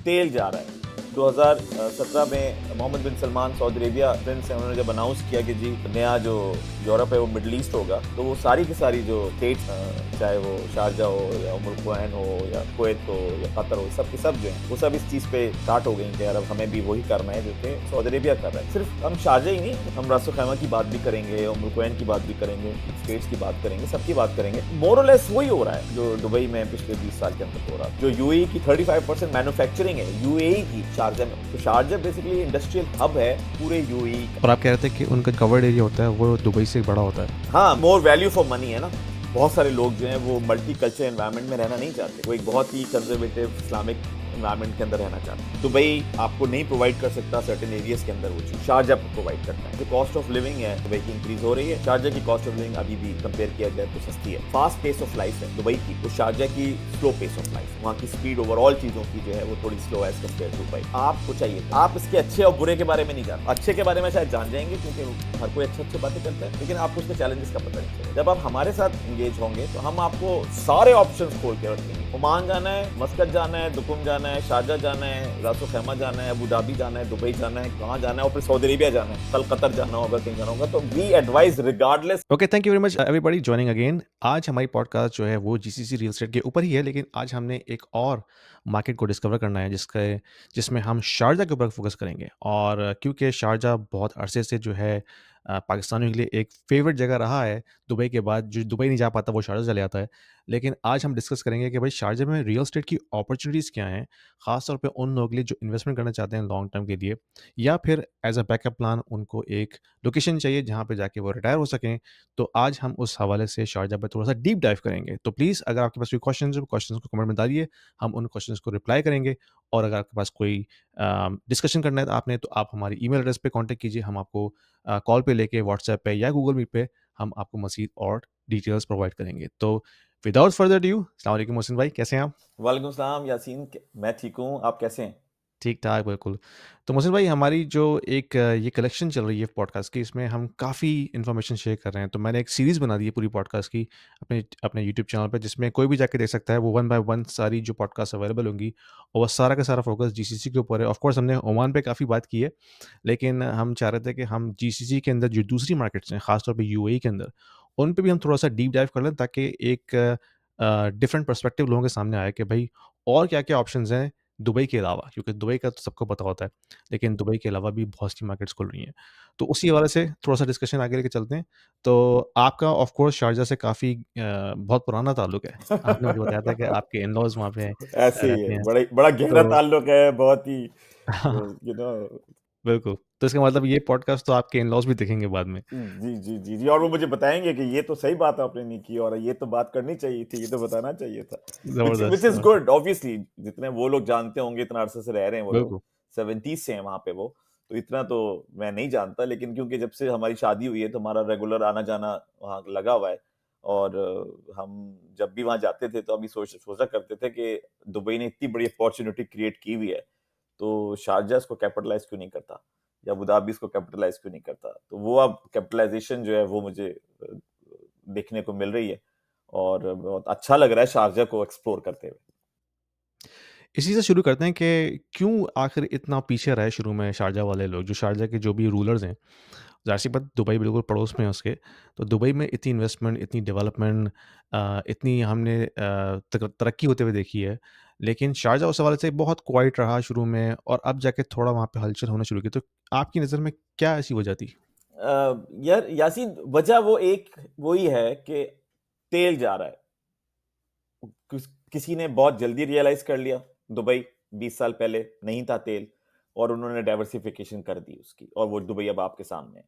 तेल जा रहा है। 2017 में मोहम्मद बिन सलमान सऊदी अरेबिया प्रिंस है, उन्होंने जब अनाउंस किया कि जी नया जो यूरोप है वो मिडल ईस्ट होगा, तो वो सारी की सारी जो स्टेट्स, चाहे वो शारजा हो या उमुल कुवैन हो या कुवैत हो या कतर हो, सब के सब जो हैं वो सब इस चीज़ पे स्टार्ट हो गई कि यार अब हमें भी वही करना है जो कि सऊदी अरेबिया कर रहा है। सिर्फ हम शारजा ही नहीं, हम रास खैमा की बात भी करेंगे, उमुल कुवैन की बात भी करेंगे, स्टेट्स की बात करेंगे, सबकी बात करेंगे। मोर और लेस वही हो रहा है जो दुबई में पिछले 20 साल के अंदर हो रहा है। जो यूएई की 35% मैन्युफैक्चरिंग है यूएई की शारजा में, तो शारजा बेसिकली इंडस्ट्रियल हब है पूरे यूएई का। और आप कह रहे थे कि उनका कवर्ड एरिया होता है वो दुबई से बड़ा होता है। हाँ, मोर वैल्यू फॉर मनी है ना। बहुत सारे लोग जो हैं वो मल्टी कल्चर एनवायरनमेंट में रहना नहीं चाहते, वो एक बहुत ही कंजर्वेटिव इस्लामिक एनवायरनमेंट के अंदर रहना चाहते हैं। दुबई आपको नहीं प्रोवाइड कर सकता सर्टेन एरियाज के अंदर वो चीज, शारजा आपको प्रोवाइड करता है। जो कॉस्ट ऑफ लिविंग है दुबई की इंक्रीज हो रही है, शारजा की कॉस्ट ऑफ लिविंग अभी भी कंपेयर किया जाए तो सस्ती है। फास्ट पेस ऑफ लाइफ है दुबई की, तो शारजा की स्लो पेस ऑफ लाइफ, वहाँ की स्पीड ओवरऑल चीजों की जो है वो थोड़ी स्लो है एज कम्पेयर टू दुबई। आपको चाहिए, आप इसके अच्छे और बुरे के बारे में नहीं जानते। अच्छे के बारे में शायद जान जाएंगे क्योंकि हर कोई अच्छी बातें करता है, लेकिन आपको उसके चैलेंजेस का पता नहीं चलेगा। जब आप हमारे साथ एंगेज होंगे तो हम आपको सारे ऑप्शंस खोल के रखेंगे। ओमान जाना है, मस्कत जाना है, दुकुम जाना है, शारजा जाना है, रास खैमा जाना है, अबू धाबी जाना है, दुबई जाना है, कहाँ जाना है, और फिर सऊदी अरेबिया जाना है, कल कतर जाना होगा, कहीं जाना होगा, तो we advise regardless. Okay, thank you very much everybody joining again. आज हमारी पॉडकास्ट जो है वो जीसीसी रियल एस्टेट के ऊपर ही है, लेकिन आज हमने एक और मार्केट को डिस्कवर करना है जिसमें हम शारजा के ऊपर फोकस करेंगे। और क्योंकि शारजा बहुत अरसे से जो है पाकिस्तानियों के लिए एक फेवरेट जगह रहा है, दुबई के बाद जो दुबई नहीं जा पाता वो शारजा चले आता है। लेकिन आज हम डिस्कस करेंगे कि भाई शारजा में रियल एस्टेट की अपॉर्चुनिटीज़ क्या हैं, ख़ासतौर पे उन लोगों के लिए जो इन्वेस्टमेंट करना चाहते हैं लॉन्ग टर्म के लिए, या फिर एज अ बैकअप प्लान उनको एक लोकेशन चाहिए जहाँ पे जाके वो रिटायर हो सकें। तो आज हम उस हवाले से शारजा पे थोड़ा-सा डीप डाइव करेंगे। तो प्लीज़ अगर आपके पास कोई क्वेश्चन्स हो, क्वेश्चन्स को कमेंट में डालिए, हम उन क्वेश्चन्स को रिप्लाई करेंगे। और अगर आपके पास कोई डिस्कशन करना है तो आपने तो आप हमारी ईमेल एड्रेस पे कॉन्टैक्ट कीजिए, हम आपको कॉल पे लेके व्हाट्सएप पे या गूगल मीट पे हम आपको मज़ीद और डिटेल्स प्रोवाइड करेंगे। तो विदाउट फर्दर ड्यू, अस्सलाम वालेकुम मोहसिन भाई, कैसे हैं आप? वालेकुम सलाम यासीन, मैं ठीक हूँ, आप कैसे हैं? ठीक-ठाक, बिल्कुल। तो मोहसिन भाई, हमारी जो एक ये कलेक्शन चल रही है पॉडकास्ट की, इसमें हम काफ़ी इन्फॉर्मेशन शेयर कर रहे हैं। तो मैंने एक सीरीज़ बना दी है पूरी पॉडकास्ट की अपने अपने यूट्यूब चैनल पे, जिसमें कोई भी जाके देख सकता है। वो वन बाय वन सारी जो पॉडकास्ट अवेलेबल होंगी, और वो सारा का सारा फ़ोकस जीसीसी के ऊपर है। ऑफ़ कोर्स हमने ओमान पे काफ़ी बात की है, लेकिन हम चाह रहे थे कि हम जीसीसी के अंदर जो दूसरी मार्केट्स हैं, ख़ास तौर पे यूएई के अंदर, उन पे भी हम थोड़ा-सा डीप डाइव कर लें, ताकि एक डिफरेंट पर्सपेक्टिव लोगों के सामने आए कि भई और क्या-क्या ऑप्शंस हैं दुबई के अलावा, क्योंकि दुबई का तो सबको पता होता है, लेकिन दुबई के अलावा भी बहुत सी मार्केट्स खुल रही हैं। तो उसी हवाले से थोड़ा-सा डिस्कशन आगे लेके चलते हैं। तो आपका ऑफ कोर्स शारजा से काफ़ी बहुत पुराना ताल्लुक है। आपने मुझे बताया था कि आपके इन-लॉज़ वहाँ पे ऐसे ही रहते है, हैं। बड़ा बड़ा गहरा तो ताल्लुक है, बहुत ही यू नो। बिल्कुल, तो इसका मतलब ये पॉडकास्ट तो आपके इन-लॉज़ भी देखेंगे बाद में। जी, जी, जी, जी, और वो मुझे बताएँगे कि ये तो सही बात आपने नहीं की और ये तो बात करनी चाहिए थी, ये तो बताना चाहिए था। व्हिच ज़बरदस्त, इज़ ज़बरदस्त। गुड ऑब्वियसली, जितने वो लोग जानते होंगे, इतना अरसे से रह रहे हैं वो लोग, बिल्कुल। 70s से हैं वहाँ पे वो, तो इतना तो मैं नहीं जानता, लेकिन क्योंकि जब से हमारी शादी हुई है तो हमारा रेगुलर आना-जाना वहाँ लगा हुआ है। और हम जब भी वहाँ जाते थे तो हम ये सोचा करते थे कि दुबई ने इतनी बड़ी अपॉर्च्युनिटी क्रिएट की हुई है, तो शारजाह इसको कैपिटलाइज़ क्यों नहीं करता? या अबू धाबी इसको कैपिटलाइज़ क्यों नहीं करता? तो वो अब कैपिटलाइज़ेशन जो है वो मुझे देखने को मिल रही है, और बहुत अच्छा लग रहा है शारजाह को एक्सप्लोर करते हुए। इसी से शुरू करते हैं कि क्यों आखिर इतना पीछे रहे शुरू में शारजा वाले लोग, जो शारजा के जो भी रूलर्स हैं। ज़ाहिर-सी बात, दुबई बिल्कुल पड़ोस में है उसके, तो दुबई में इतनी इन्वेस्टमेंट, इतनी डेवलपमेंट, इतनी हमने तरक्की होते हुए देखी है। लेकिन शारजा उस हवाले से बहुत क्वाइट रहा शुरू में, और अब जाके थोड़ा वहाँ पे हलचल होना शुरू की। तो आपकी नज़र में क्या ऐसी वजह थी? यार यासीन, वजह वो एक वही है कि तेल जा रहा है। किसी ने बहुत जल्दी रियलाइज कर लिया, दुबई 20 साल पहले नहीं था तेल, और उन्होंने डाइवर्सिफिकेशन कर दी उसकी, और वो दुबई अब आपके सामने है।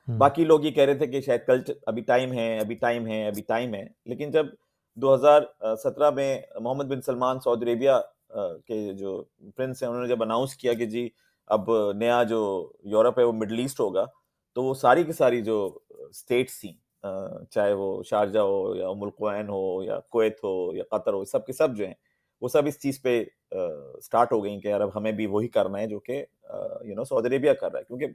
हुँ, बाकी लोग ये कह रहे थे कि शायद कल अभी टाइम है, अभी टाइम है, अभी टाइम है, लेकिन जब 2017 में मोहम्मद बिन सलमान सऊदी अरेबिया के जो प्रिंस हैं, उन्होंने जब अनाउंस किया कि जी अब नया जो यूरोप है वो मिडल ईस्ट होगा, तो वो सारी की सारी जो स्टेट्स थी, चाहे वो शारजा हो या उमुल कुवैन हो या कुवैत हो या कतर हो, सब के सब जो हैं वो सब इस चीज़ पे स्टार्ट हो गई कि यार अब हमें भी वही करना है जो कि सऊदी अरेबिया कर रहा है, क्योंकि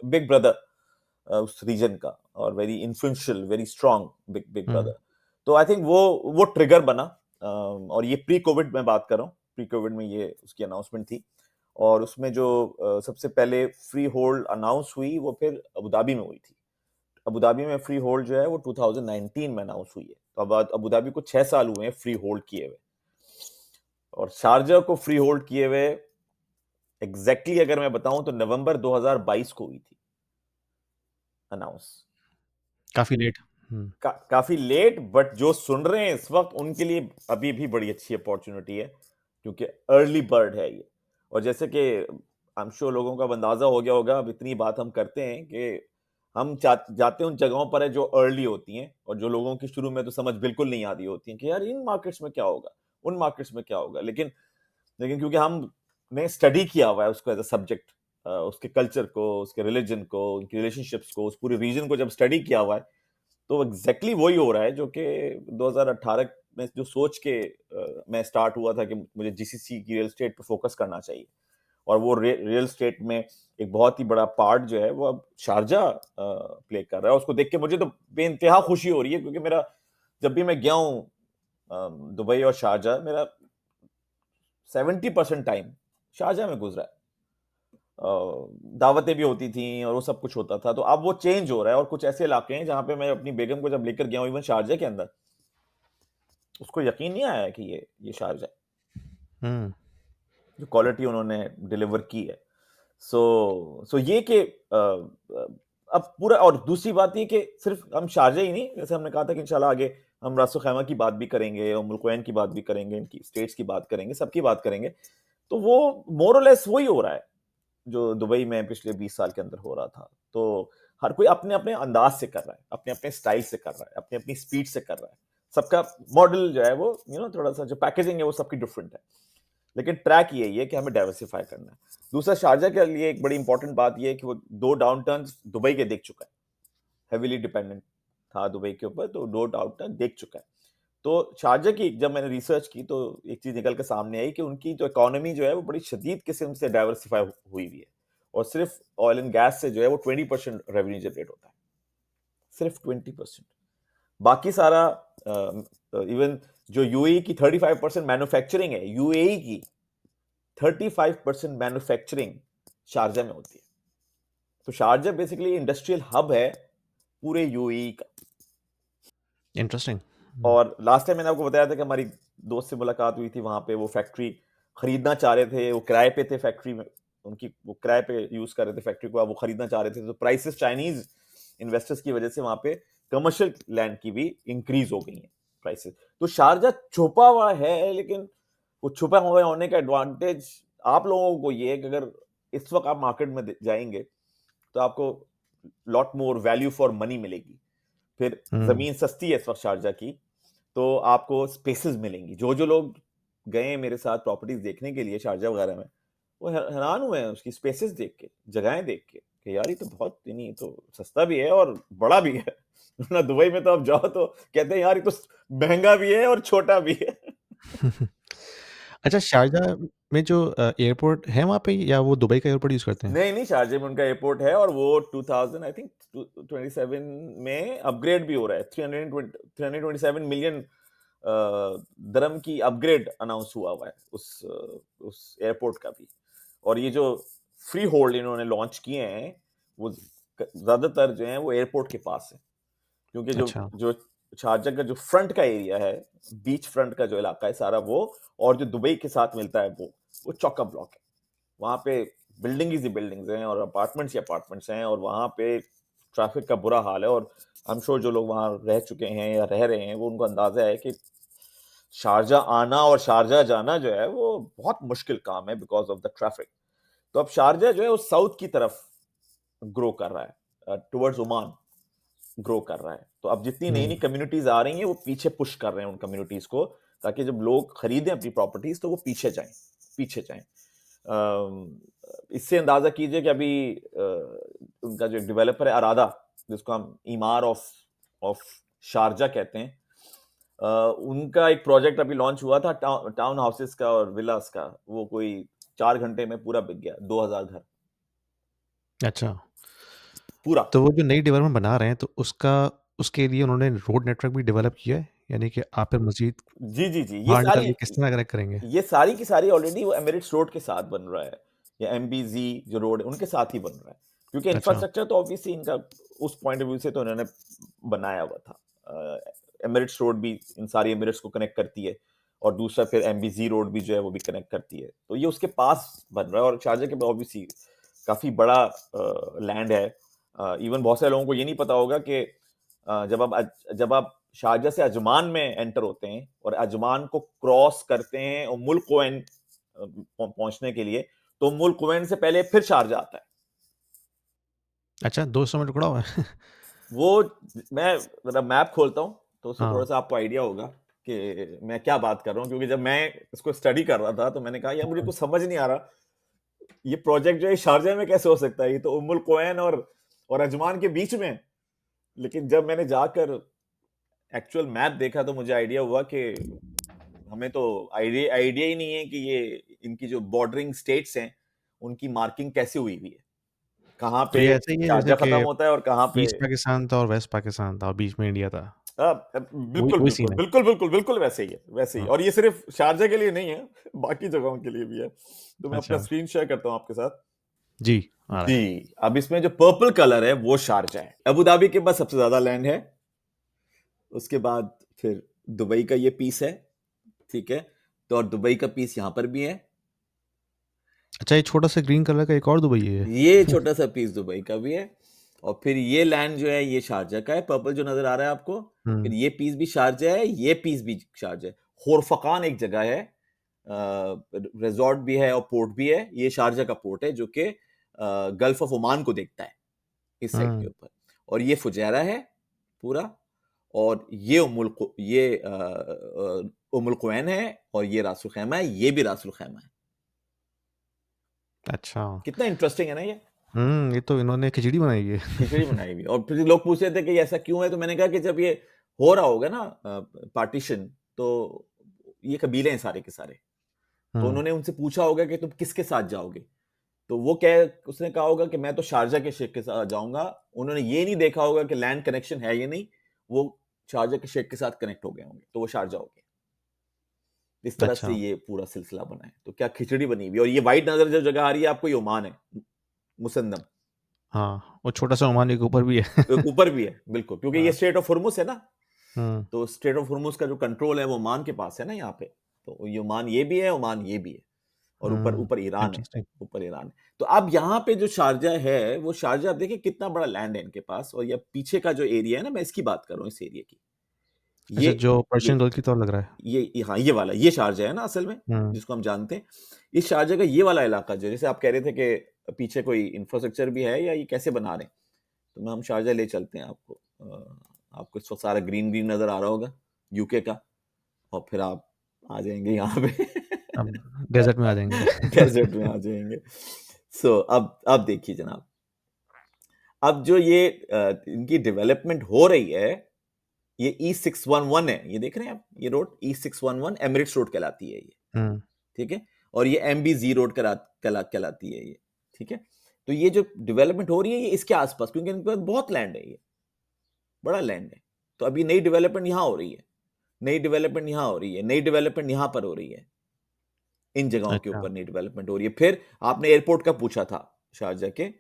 बिग ब्रदर उस रीजन का, और very influential, very strong big big hmm, brother. तो आई थिंक वो ट्रिगर बना, और ये प्री कोविड में बात कर रहा हूँ। प्री कोविड में ये उसकी अनाउंसमेंट थी। और उसमें जो सबसे पहले फ्री होल्ड अनाउंस हुई वो फिर अबू धाबी में हुई थी। अबू धाबी में फ्री होल्ड जो है वो 2019 में अनाउंस हुई है। तो अब अबू धाबी को 6 साल हुए हैं फ्री होल्ड किए हुए। और शारजा को फ्री होल्ड किए हुए एग्जैक्टली अगर मैं बताऊं तो नवंबर 2022 को हुई थी अनाउंस। काफ़ी लेट। काफी लेट, बट जो सुन रहे हैं इस वक्त उनके लिए अभी भी बड़ी अच्छी अपॉर्चुनिटी है, क्योंकि अर्ली बर्ड है ये। और जैसे कि आई एम श्योर लोगों का अब अंदाजा हो गया होगा, अब इतनी बात हम करते हैं कि हम जाते हैं उन जगहों पर है जो अर्ली होती हैं, और जो लोगों की शुरू में तो समझ बिल्कुल नहीं आती होती है कि यार इन मार्केट्स में क्या होगा, उन मार्केट्स में क्या होगा। लेकिन लेकिन क्योंकि हमने स्टडी किया हुआ है उसको एज अ सब्जेक्ट, उसके कल्चर को, उसके रिलीजन को, उनकी रिलेशनशिप्स को, उस पूरे रीजन को जब स्टडी किया हुआ है, तो एग्जैक्टली वही हो रहा है जो कि 2018 में जो सोच के मैं स्टार्ट हुआ था कि मुझे जीसीसी की रियल एस्टेट पर फोकस करना चाहिए। और वो रियल एस्टेट में एक बहुत ही बड़ा पार्ट जो है वो अब शारजा प्ले कर रहा है। उसको देख के मुझे तो बेइंतहा खुशी हो रही है, क्योंकि मेरा जब भी मैं गया हूँ दुबई और शारजा, मेरा 70% टाइम शारजा में गुजरा है। दावतें भी होती थी और वो सब कुछ होता था। तो अब वो चेंज हो रहा है, और कुछ ऐसे इलाके हैं जहां पे मैं अपनी बेगम को जब लेकर गया हूँ इवन शारजा के अंदर, उसको यकीन नहीं आया कि ये शारजा है, हम्म। जो क्वालिटी उन्होंने डिलीवर की है। सो ये कि अब पूरा, और दूसरी बात ये कि सिर्फ हम शारजा ही नहीं, जैसे हमने कहा था कि इंशाल्लाह आगे हम रासो खैमा की बात भी करेंगे और मुल्कोइन की बात भी करेंगे, इनकी स्टेट्स की बात करेंगे, सबकी बात करेंगे। तो वो मोर और लेस वही हो रहा है जो दुबई में पिछले 20 साल के अंदर हो रहा था। तो हर कोई अपने अपने अंदाज से कर रहा है, अपने अपने स्टाइल से कर रहा है, अपनी अपनी स्पीड से कर रहा है। सबका मॉडल जो है वो थोड़ा सा जो पैकेजिंग है वो सबकी डिफरेंट है, लेकिन ट्रैक यही है कि हमें डाइवर्सिफाई करना है। दूसरा, शारजा के लिए एक बड़ी इंपॉर्टेंट बात यह है कि वो 2 डाउन टर्न्स दुबई के देख चुका है, हेविली डिपेंडेंट था दुबई के ऊपर, तो 2 डाउन टर्न देख चुका है। तो शारजा की जब मैंने रिसर्च की तो एक चीज निकल के सामने आई कि उनकी जो इकोनॉमी जो है वो बड़ी शदीद किस्म से डाइवर्सिफाई हुई हुई है। और सिर्फ ऑयल एंड गैस से जो है वो 20% रेवेन्यू जनरेट होता है, सिर्फ 20%। बाकी सारा इवन जो यूएई की 35% मैन्युफैक्चरिंग है, यूएई की 35% मैन्युफैक्चरिंग शारजा में होती है। तो शारजा बेसिकली इंडस्ट्रियल हब है पूरे यूएई का। इंटरेस्टिंग। और लास्ट टाइम मैंने आपको बताया था कि हमारी दोस्त से मुलाकात हुई थी वहां पे, वो फैक्ट्री खरीदना चाह रहे थे, वो किराए पे थे फैक्ट्री में, उनकी वो किराए पे यूज कर रहे थे फैक्ट्री को, अब वो खरीदना चाह रहे थे। तो प्राइसेस चाइनीज इन्वेस्टर्स की वजह से वहां पे कमर्शियल लैंड की भी इंक्रीज हो गई है प्राइसेस। तो शारजा छुपा हुआ है, लेकिन वो छुपा हुआ होने का एडवांटेज आप लोगों को ये है कि अगर इस वक्त आप मार्केट में जाएंगे तो आपको lot more value for money मिलेगी। फिर जमीन सस्ती है इस वक्त शारजा की, तो आपको स्पेसेस मिलेंगी। जो जो लोग गए मेरे साथ प्रॉपर्टीज देखने के लिए शारजा वगैरह में, वो हैरान हुए हैं उसकी स्पेसेस देख के, जगहें देख के कि यार ये तो बहुत, नहीं तो सस्ता भी है और बड़ा भी है। ना दुबई में तो आप जाओ तो कहते हैं यार ये तो महंगा भी है और छोटा भी है। अच्छा, शारजाह में जो एयरपोर्ट है वहाँ पे, या वो दुबई का एयरपोर्ट यूज़ करते हैं? नहीं नहीं, शारजा में उनका एयरपोर्ट है, और वो 2000 आई थिंक 27 में अपग्रेड भी हो रहा है। 327 मिलियन दरम की अपग्रेड अनाउंस हुआ है उस एयरपोर्ट का भी। और ये जो फ्री होल्ड इन्होंने लॉन्च किए हैं वो ज्यादातर जो है वो एयरपोर्ट के पास है, क्योंकि जो अच्छा। जो शारजा का जो फ्रंट का एरिया है, बीच फ्रंट का जो इलाका है सारा वो, और जो दुबई के साथ मिलता है वो चौका ब्लॉक है। वहां पे बिल्डिंग ही बिल्डिंग्स हैं और अपार्टमेंट्स ही अपार्टमेंट्स हैं, और वहां पे ट्रैफिक का बुरा हाल है। और आई एम श्योर जो लोग वहां रह चुके हैं या रह रहे हैं वो, उनको अंदाजा है कि शारजा आना और शारजा जाना जो है वो बहुत मुश्किल काम है बिकॉज ऑफ द ट्रैफिक। तो अब शारजा जो है वो साउथ की तरफ ग्रो कर रहा है, टुवर्ड्स ओमान ग्रो कर रहा है। तो अब जितनी नई नई कम्युनिटीज आ रही हैं वो पीछे पुश कर रहे हैं उन कम्युनिटीज को, ताकि जब लोग खरीदें अपनी प्रॉपर्टीज तो वो पीछे जाएं, पीछे जाएं। इससे अंदाजा कीजिए कि अभी उनका जो डेवलपर है अरादा, जिसको हम ईमार ऑफ ऑफ शारजा कहते हैं, उनका एक प्रोजेक्ट अभी लॉन्च हुआ था टाउन हाउसेस का और विलास का। वो कोई 4 घंटे में पूरा बिक गया, 2000 घर अच्छा, पूरा। तो वो जो नई डेवलपमेंट बना रहे हैं तो उसके लिए उन्होंने रोड नेटवर्क भी डेवलप किया है, यानी कि आप फिर मज़ीद जी, जी, जी। बाहर निकल के किस तरह कनेक्ट करेंगे? ये सारी की सारी ऑलरेडी वो एमिरेट्स रोड के साथ बन रहा है, या एमबीज़ी जो रोड है उनके साथ ही बन रहा है। क्योंकि अच्छा, इंफ्रास्ट्रक्चर तो ऑब्वियसली इनका उस पॉइंट ऑफ व्यू से तो इन्होंने बनाया हुआ था। एमिरेट्स रोड भी इन सारी एमिरेट्स को कनेक्ट करती है, और दूसरा फिर एमबीज़ी रोड भी जो है वो भी कनेक्ट करती है। तो ये उसके पास बन रहा है, और शारजाह के ऑब्वियसली काफ़ी बड़ा लैंड है। इवन बहुत सारे लोगों को ये नहीं पता होगा कि जब आप शारजा से अजमान में एंटर होते हैं और अजमान को क्रॉस करते हैं और मुल्क कोएन पहुंचने के लिए, तो मुल्क कोएन से पहले फिर शारजा आता है। अच्छा 200 में टुकड़ा हुआ है? वो मैं जरा मैप खोलता हूँ तो उससे थोड़ा हाँ, सा आपको आइडिया होगा कि मैं क्या बात कर रहा हूँ, क्योंकि जब मैं इसको स्टडी कर रहा था तो मैंने कहा यार मुझे हाँ। कुछ समझ नहीं आ रहा, ये प्रोजेक्ट जो है शारजा में कैसे हो सकता है, ये तो उम्मुल कोएन और अजमान के बीच में है। लेकिन जब मैंने जाकर एक्चुअल मैप देखा तो मुझे आइडिया हुआ कि हमें तो आइडिया आइडिया ही नहीं है कि ये इनकी जो बॉर्डरिंग स्टेट्स हैं उनकी मार्किंग कैसे हुई हुई है, कहाँ तो पे ये ऐसा ही है जैसे शारजा खत्म कि होता है और कहाँ पे। ईस्ट पाकिस्तान था और वेस्ट पाकिस्तान था और बीच में इंडिया था। वही बिल्कुल वही बिल्कुल सीन है। बिल्कुल बिल्कुल बिल्कुल वैसे ही है, वैसे ही। हाँ, और ये सिर्फ शारजा के लिए नहीं है, बाकी जगहों के लिए भी है। तो मैं अपना अच्छा। स्क्रीन शेयर करता हूँ आपके साथ। जी, आ रहा जी। है। अब इसमें जो पर्पल कलर है वो शारजा है। अबू धाबी के पास सबसे ज्यादा लैंड है, उसके बाद फिर दुबई का ये पीस है, ठीक है। तो और दुबई का पीस यहाँ पर भी है। अच्छा ये छोटा-सा ग्रीन कलर का एक और दुबई है ये? ये छोटा सा पीस दुबई का भी है। और फिर ये लैंड जो है ये शारजा का है, पर्पल जो नजर आ रहा है आपको। फिर हुँ, ये पीस भी शारजा है, ये पीस भी शारजा है। होरफकान एक जगह है, रिजॉर्ट भी है और पोर्ट भी है। ये शारजा का पोर्ट है जो कि गल्फ ऑफ ओमान को देखता है इस साइड के हुँ। ऊपर। और ये फुजैरा है पूरा। और ये उमुल कुवैन है, और ये रासुल खैमा है, ये भी रासुल खैमा है। अच्छा। कितना इंटरेस्टिंग है ना ये। ये तो इन्होंने खिचड़ी बनाई है। खिचड़ी बनाई हुई। और फिर लोग पूछ रहे थे कि ऐसा क्यों है, तो मैंने कहा कि जब ये हो रहा होगा ना पार्टीशन, तो ये कबीले हैं सारे के सारे, तो हुँ, उन्होंने उनसे पूछा होगा कि तुम किसके साथ जाओगे। तो वो क्या, उसने कहा होगा कि मैं तो शारजा के शेख के साथ जाऊंगा। उन्होंने ये नहीं देखा होगा कि लैंड कनेक्शन है या नहीं, वो शारजा के शेख के साथ कनेक्ट हो गए होंगे तो वो शारजा हो गए। इस तरह से अच्छा। ये पूरा सिलसिला बना है। तो क्या खिचड़ी बनी हुई। और ये व्हाइट नजर जो जगह आ रही है आपको, ये ओमान है, मुसन्दम। हाँ, वो छोटा-सा ओमान एक ऊपर भी है। ऊपर भी है बिल्कुल, क्योंकि ये हाँ, स्ट्रेट ऑफ हुर्मुस है ना। हुँ, तो स्ट्रेट ऑफ हुर्मुस का जो कंट्रोल है वो ओमान के पास है ना यहाँ पे। तो ये ओमान ये भी है, ओमान ये भी है। और ऊपर हुँ। ऊपर ईरान है। इंटरेस्टिंग। ऊपर ईरान है। तो अब यहाँ पे जो शारजा है, वो शारजा आप देखिए कितना बड़ा लैंड है इनके पास। और ये पीछे का जो एरिया है ना, मैं इसकी बात कर रहा हूँ, इस एरिया की। ये अच्छा जो ये पर्शियन गल्फ की तरह लग रहा है। हाँ, ये वाला ये शारजा है ना असल में, हुँ, जिसको हम जानते हैं। इस शारजा का ये वाला इलाका जो, जैसे आप कह रहे थे कि पीछे कोई इंफ्रास्ट्रक्चर भी है या ये कैसे बना रहे हैं, तो मैं हम शारजा ले चलते हैं आपको। आपको इस वक्त सारा ग्रीन ग्रीन नजर आ रहा होगा यूके का। और फिर आप आ जाएंगे यहाँ पे अब डेज़र्ट में आ जाएँगे। डेजर्ट में आ जाएंगे। सो अब देखिए जनाब, अब जो ये इनकी डेवलपमेंट हो रही है, ये E611 है, ये देख रहे हैं आप, ये रोड E611 एमिरेट्स रोड कहलाती है ये, हुँ, ठीक है। और ये MBZ रोड कहलाती है ये, ठीक है। तो ये जो डेवलपमेंट हो रही है ये इसके आसपास, क्योंकि इनके पास बहुत लैंड है, ये बड़ा लैंड है। तो अभी नई डेवलपमेंट यहाँ हो रही है, नई डेवलपमेंट यहाँ हो रही है, नई डेवलपमेंट यहाँ पर हो रही है। इन जगहों के अच्छा। ऊपर नई डेवलपमेंट हो रही है। फिर आपने एयरपोर्ट का पूछा था शारजा के,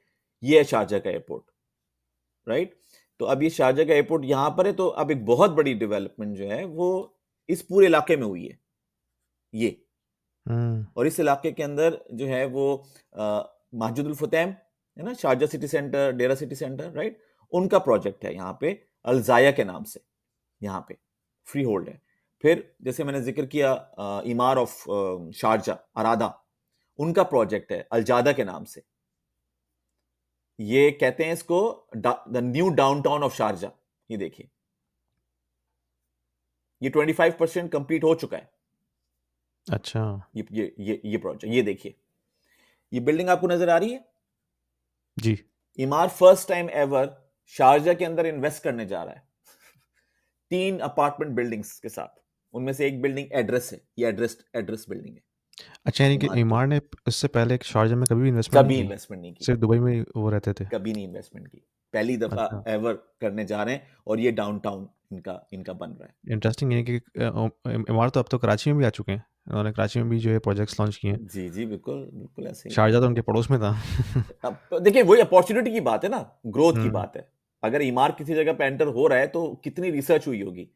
ये है शारजा का एयरपोर्ट, राइट। तो अब ये शारजा का एयरपोर्ट यहाँ पर है। तो अब एक बहुत बड़ी डेवलपमेंट जो है वो इस पूरे इलाके में हुई है ये। हुँ, और इस इलाके के अंदर जो है वो माजिदुल फुतैम है ना, शारजा सिटी सेंटर, डेरा सिटी सेंटर, राइट। उनका प्रोजेक्ट है यहाँ पे, अलजाया के नाम से, यहाँ पे फ्री होल्ड है। फिर जैसे मैंने जिक्र किया इमार ऑफ शारजा, अरादा, उनका प्रोजेक्ट है अलजादा के नाम से। ये कहते हैं इसको the new downtown of Sharjah. ये देखिए, ये 25% कंप्लीट हो चुका है। अच्छा। ये प्रोजेक्ट, ये देखिए, ये बिल्डिंग आपको नजर आ रही है। जी। इमार फर्स्ट टाइम एवर शारजा के अंदर इन्वेस्ट करने जा रहा है 3 अपार्टमेंट बिल्डिंग्स के साथ। उनमें से एक बिल्डिंग एड्रेस है, ये एड्रेस बिल्डिंग है अच्छा यानी कि इमार की। इमार ने इससे पहले शारजा में कभी भी इन्वेस्टमेंट नहीं कभी की? इन्वेस्टमेंट नहीं की, सिर्फ़ दुबई में ही वो रहते थे? कभी नहीं इन्वेस्टमेंट की, पहली दफा अच्छा। एवर करने जा रहे हैं। और ये डाउनटाउन इनका इनका बन रहा है। इंटरेस्टिंग है कि इमारत तो अब तो कराची में भी आ चुके हैं। उन्होंने कराची में भी जो है प्रोजेक्ट्स लॉन्च किए हैं। जी जी, बिल्कुल बिल्कुल ऐसे ही है। शारजाह तो उनके पड़ोस में था। अब तो देखिए वही अपॉर्चुनिटी की बात है ना, ग्रोथ की हुँ, बात है। अगर ईमार किसी जगह पे एंटर हो रहा है तो कितनी रिसर्च हुई होगी,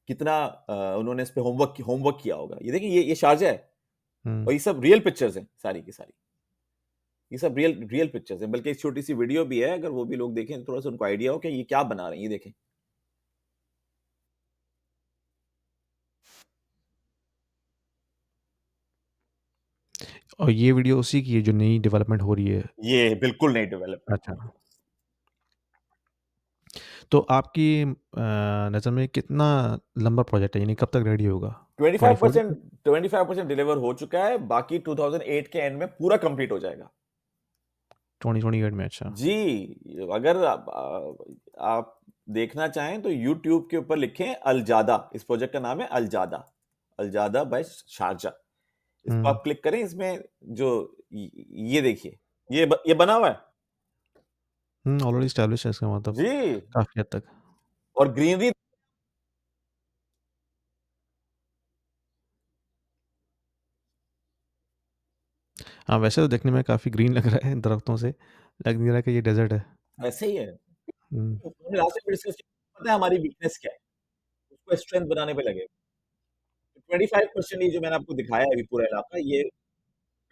कितना उन्होंने इस पे होमवर्क किया होगा। ये देखिए ये शारजा है हुँ। और ये सब रियल पिक्चर्स हैं सारी की सारी। ये सब रियल रियल पिक्चर्स हैं, बल्कि एक छोटी सी वीडियो भी है, अगर वो भी लोग देखें तो थोड़ा सा उनको आइडिया हो कि ये क्या बना रहे हैं। ये देखें, और ये वीडियो उसी की है जो नई डेवलपमेंट हो रही है। ये बिल्कुल नई डेवलपमेंट हो अच्छा। रही है। तो आपकी नज़र में कितना लंबा प्रोजेक्ट है? यानी कब तक रेडी होगा? 24 तक? 25% डिलीवर हो चुका है, बाकी 2008 के एंड में पूरा कंप्लीट हो जाएगा। 2028 में, अच्छा। जी, अगर आप देखना चाहें तो यूट्यूब के ऊपर लिखें अलजादा, इस प्रोजेक्ट का नाम है अलजादा, अलजादा बाय शारजा। इसको हुँ, आप क्लिक करें, इसमें जो ये देखिए, ये बना हुआ है। हुँ, ऑलरेडी एस्टेब्लिश है इसका मतलब जी, काफ़ी हद तक। और ग्रीनरी। हाँ, वैसे तो देखने में काफ़ी ग्रीन लग रहा है दरख्तों से, लग नहीं रहा कि ये डेज़र्ट है। ऐसे ही है। हुँ, हमने लास्ट टाइम डिस्कस किया, पता है हमारी वीकनेस क्या है, उसको स्ट्रेंथ बनाने पे लगे। 25% ये जो मैंने आपको दिखाया है अभी पूरा इलाका, ये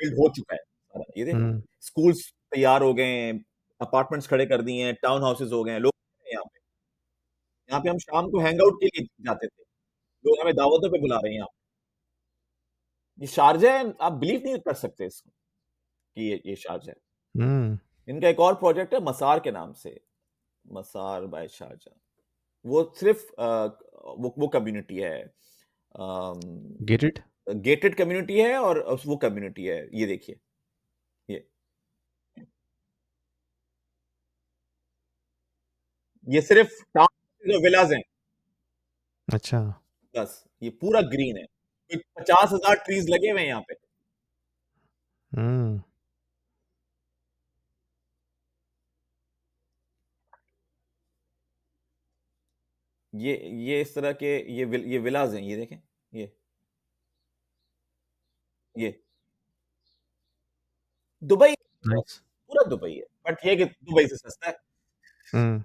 बिल्ड हो चुका है सारा। ये देखो, हुँ, स्कूल्स तैयार हो गए हैं, अपार्टमेंट्स खड़े कर दिए हैं, टाउन हाउसेस हो गए हैं, लोग रहते हैं यहाँ पे। यहाँ पे हम शाम को हैंग आउट के लिए जाते थे, लोग हमें दावतों पे बुला रहे हैं यहाँ पे। ये शारजा है, आप बिलीव नहीं कर सकते इसको कि ये शारजा है। हुँ। इनका एक और प्रोजेक्ट है मसार के नाम से, मसार बाय शारजा। वो सिर्फ वो कम्युनिटी है, गेटेड? गेटेड कम्युनिटी है, और वो कम्युनिटी है, ये देखिए, ये ये सिर्फ टाउन विलाज हैं, अच्छा। बस ये पूरा ग्रीन है। 50,000 ट्रीज लगे हुए हैं यहाँ पे। हुँ, ये इस तरह के ये विलाज हैं, ये देखें, ये ये दुबई, नाइस। पूरा दुबई है, बट ये कि दुबई से सस्ता है। हुँ।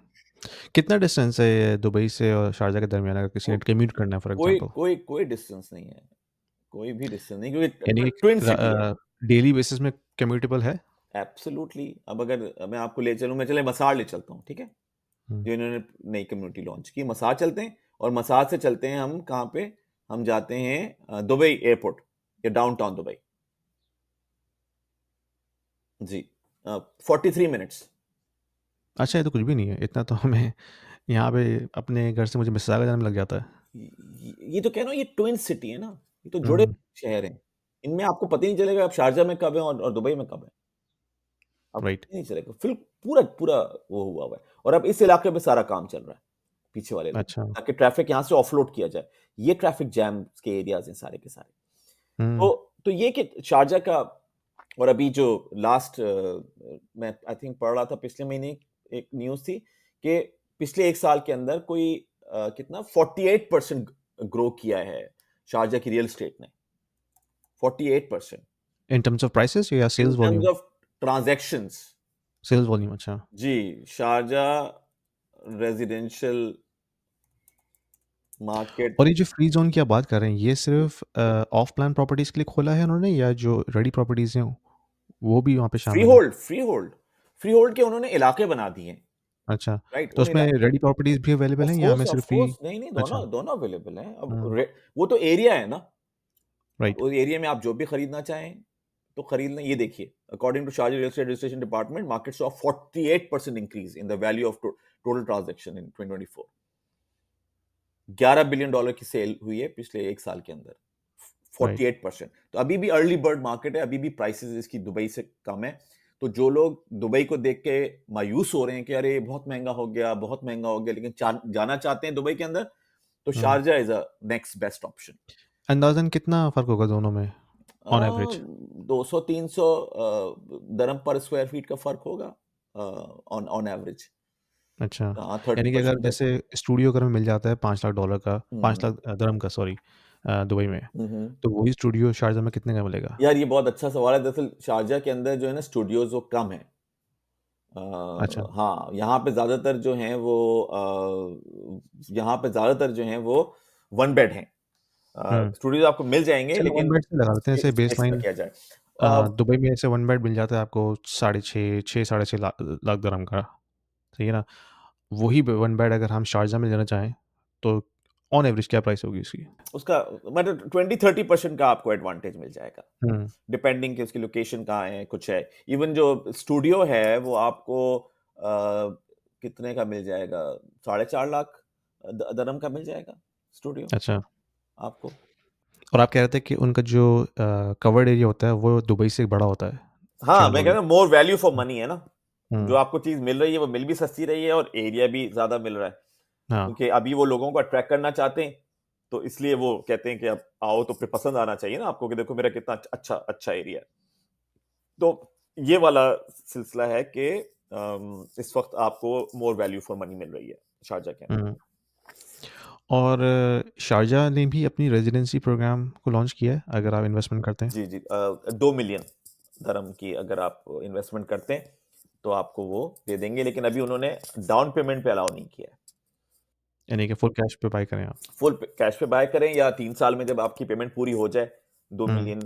कितना डिस्टेंस है ये दुबई से और शारजाह के दरमियान, अगर किसी को, ने कम्यूट करना है फॉर कोई एग्ज़ाम्पल? कोई कोई डिस्टेंस नहीं है, कोई भी डिस्टेंस नहीं, क्योंकि यानी ट्विन सिटी है। डेली बेसिस में कम्यूटेबल है? एब्सोल्युटली। अब अगर मैं आपको ले चलूं, मैं चले मसार ले चलता हूँ, ठीक है, हुँ, जो इन्होंने नई कम्युनिटी लॉन्च की, मसार चलते हैं, और मसार से चलते हैं हम कहाँ पे, हम जाते हैं दुबई एयरपोर्ट या डाउनटाउन दुबई। जी, 43 मिनट्स। अच्छा, ये तो कुछ भी नहीं है, इतना तो हमें यहाँ पे अपने घर से मुझे मिसिसागा जाने में लग जाता है। ये तो कह रहा हूँ, ये ट्विन सिटी है ना, ये तो जुड़े हुँ, शहर हैं। इनमें आपको पता ही नहीं चलेगा आप शारजा में कब हैं और दुबई में कब हैं, आपको राइट। पता ही नहीं चलेगा। फिर पूरा पूरा वो हुआ हुआ है, और अब इस इलाके पे सारा काम चल रहा है, पीछे वाले इलाके, अच्छा। ताकि ट्रैफिक यहाँ से ऑफलोड किया जाए। ये ट्रैफिक जैम के एरियाज हैं सारे के सारे। हुँ, तो ये कि शारजा का, और अभी जो लास्ट मैं आई थिंक पढ़ रहा था पिछले महीने, एक न्यूज़ थी कि पिछले 1 साल के अंदर कोई कितना 48% ग्रो किया है शारजा की रियल एस्टेट ने, 48%, इन टर्म्स ऑफ प्राइसेस या in sales terms volume? Of transactions. Sales volume, अच्छा। जी, शारजा रेजिडेंशियल मार्केट। और ये जो फ्री ज़ोन की आप बात कर रहे हैं, ये सिर्फ़ ऑफ प्लान प्रॉपर्टीज़ के लिए खोला है उन्होंने, या जो रेडी प्रॉपर्टीज़ हैं, वो भी वहाँ पे फ्री शामिल है? Hold free hold free hold के उन्होंने इलाके बना दिए हैं, अच्छा, राइट, तो उन उसमें इलाकों। रेडी प्रॉपर्टीज़ भी अवेलेबल हैं या हमें ऑफ सिर्फ़ फ्री? कोर्स, नहीं नहीं, अच्छा, दोनों दोनों अवेलेबल हैं। हुँ, वो तो एरिया है ना, राइट, उस एरिया में आप जो भी खरीदना चाहें तो खरीद लें। ये देखिए, according to Sharjah real estate registration department, market saw 48% increase in the value of total transaction in 2024। $11 billion की सेल हुई है पिछले 1 साल के अंदर, राइट। 48%। तो अभी भी अर्ली बर्ड मार्केट है, अभी भी प्राइसेस इसकी दुबई से कम है। तो जो लोग दुबई को देख के मायूस हो रहे हैं कि अरे बहुत महंगा हो गया, बहुत महंगा हो गया, लेकिन जाना चाहते हैं दुबई के अंदर, तो hmm, Sharjah is a next best option. अंदाज़न कितना फ़र्क होगा दोनों में ऑन एवरेज? 200-300 दरम पर स्क्वायर फीट का फर्क होगा ऑन ऑन एवरेज। अच्छा, हाँ, यानी कि अगर 30% है। जैसे स्टूडियो अगर हमें मिल जाता है $5 लाख का, हम्म 5 लाख दरहम का, सॉरी, दुबई में, हम्म। तो वही स्टूडियो शारजा में कितने का मिलेगा? यार ये बहुत अच्छा सवाल है। दरअसल शारजा के अंदर जो है ना स्टूडियोज वो कम है। अच्छा। हाँ, यहाँ पे ज्यादातर जो हैं वो यहाँ पे ज्यादातर जो हैं वो वन बेड हैं। हुँ। स्टूडियोज आपको मिल जाएंगे चलो 1 लेकिन बेड से लगा लेते हैं, जैसे स्पेस का बेसलाइन किया जाए। अ, दुबई में ऐसे 1 बेड मिल जाता है आपको 6.5 साढ़े 6 लाख दरहम का, सही है ना? वही ब 1 बेड अगर हम शारजा में लेना चाहें, तो ऑन एवरेज क्या प्राइस होगी उसकी? उसका मतलब 20-30% का आपको एडवांटेज मिल जाएगा, हुँ। डिपेंडिंग कि उसकी लोकेशन कहाँ है, कुछ है। इवन जो स्टूडियो है वो आपको कितने का मिल जाएगा, 4.5 लाख दरम का मिल जाएगा स्टूडियो अच्छा, आपको। और आप कह रहे थे कि उनका जो कवर्ड एरिया होता है, वो दुबई से बड़ा होता है, हाँ, मैं कह जनरली। रहा हूँ more value for hmm, money है ना। जो हुँ। आपको चीज मिल रही है वो मिल भी सस्ती रही है और एरिया भी ज्यादा मिल रहा है, हाँ, क्योंकि अभी वो लोगों को अट्रैक्ट करना चाहते हैं। तो इसलिए वो कहते हैं कि अब आओ तो फिर पसंद आना चाहिए ना आपको कि देखो मेरा कितना अच्छा अच्छा एरिया है। तो ये वाला सिलसिला है कि इस वक्त आपको मोर वैल्यू फॉर मनी मिल रही है शारजा के अंदर। हुँ। और शारजाह ने भी अपनी रेज़िडेंसी प्रोग्राम को लॉन्च किया है, अगर आप इन्वेस्टमेंट करते हैं। जी जी, 2 मिलियन धर्म की अगर आप इन्वेस्टमेंट करते हैं तो आपको वो दे देंगे, लेकिन अभी उन्होंने डाउन पेमेंट पे अलाउ नहीं किया है। यानी कि फुल कैश पे बाय करें आप। फुल कैश पे बाय करें या 3 साल में जब आपकी पेमेंट पूरी हो जाए दो हुँ। मिलियन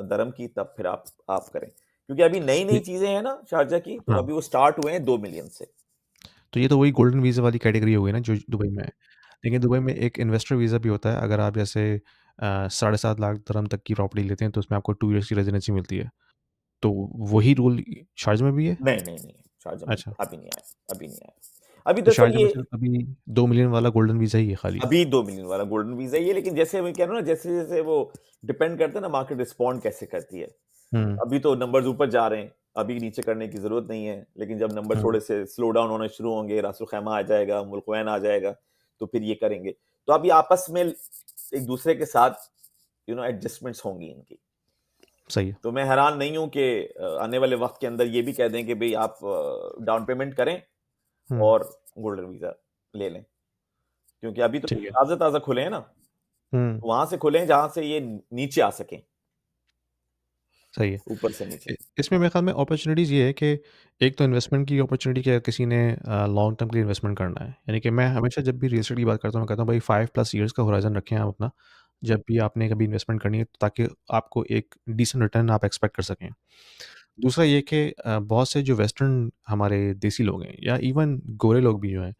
दरम की, तब फिर आप करें, क्योंकि अभी नई नई ये चीजें हैं ना शारजा की, तो हाँ, अभी वो स्टार्ट हुए हैं 2 मिलियन से। तो ये तो वही गोल्डन वीज़ा वाली कैटेगरी हो गई ना, जो दुबई में है। लेकिन दुबई में एक इन्वेस्टर वीज़ा भी होता है, अगर आप जैसे साढ़े 7 लाख दिरहम तक की प्रॉपर्टी लेते हैं, तो उसमें आपको 2 ईयर्स की रेज़िडेंसी मिलती है। तो वही रूल शारजा में भी है? नहीं नहीं नहीं, शारजा में अच्छा, अभी नहीं आया, अभी नहीं आया। अभी तो दरअसल शारजा में ये सिर्फ़ अभी 2 मिलियन वाला गोल्डन वीज़ा ही है खाली? अभी 2 मिलियन वाला गोल्डन वीजा ही है, लेकिन जैसे मैं कह रहा हूँ ना, जैसे जैसे वो डिपेंड करता है ना मार्केट रिस्पॉन्ड कैसे करती है। हुँ, अभी तो नंबर्स ऊपर जा रहे हैं, अभी नीचे करने की जरूरत नहीं है, लेकिन जब नंबर हुँ। थोड़े से स्लो डाउन होने शुरू होंगे, रासुल खैमा आ जाएगा, मुल्क आ जाएगा, तो फिर ये करेंगे। तो अभी आपस में एक दूसरे के साथ एडजस्टमेंट्स होंगी इनकी। सही है। तो मैं हैरान नहीं हूं कि आने वाले वक्त के अंदर ये भी कह दें कि भाई आप डाउन पेमेंट करें हुँ, और गोल्डन वीजा ले लें, क्योंकि अभी तो ठीक है। ताजा ताजा खुले हैं ना। हुँ, वहां से खुले हैं जहां से ये नीचे आ सकें, सही है। ऊपर से नीचे। इसमें मेरे ख्याल में अपॉर्च्युनिटीज़ ये है कि एक तो इन्वेस्टमेंट की अपॉर्च्युनिटी कि अगर किसी ने लॉन्ग टर्म के लिए इन्वेस्टमेंट करना है, यानी कि मैं हमेशा जब भी रियल एस्टेट की बात करता हूँ, मैं कहता हूँ भाई 5+ ईयर्स का होराइज़न रखें आप अपना, जब भी आपने कभी इन्वेस्टमेंट करनी है, ताकि आपको एक डिसेंट रिटर्न आप एक्सपेक्ट कर सकें। दूसरा ये कि बहुत से जो वेस्टर्न हमारे देसी लोग हैं, या इवन गोरे लोग भी जो हैं,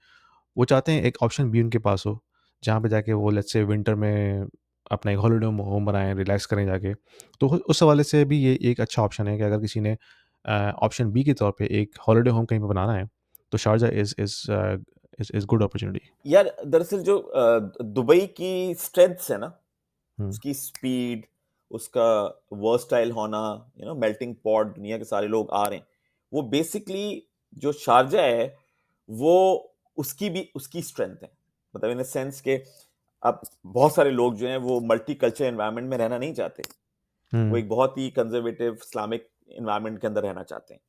वो चाहते हैं एक ऑप्शन बी उनके पास हो, जहाँ पे जाके वो लेट्स से विंटर में अपना एक हॉलिडे होम बनाएँ, रिलैक्स करें जाके। तो उस हवाले से भी ये एक अच्छा ऑप्शन है कि अगर किसी ने ऑप्शन बी के तौर पे एक हॉलिडे होम कहीं पे बनाना है, तो शारजा इज़ गुड अपॉर्च्युनिटी। यार दरअसल जो दुबई की स्ट्रेंथ्स है ना, हुँ, उसकी स्पीड, उसका वर्सटाइल होना, मेल्टिंग पॉट, दुनिया के सारे लोग आ रहे हैं, वो बेसिकली जो शारजा है वो उसकी भी उसकी स्ट्रेंथ है। मतलब इन सेंस के अब बहुत सारे लोग जो हैं वो मल्टी कल्चर एनवायरनमेंट में रहना नहीं चाहते, वो हुँ, एक बहुत ही कंजर्वेटिव इस्लामिक एनवायरनमेंट के अंदर रहना चाहते हैं।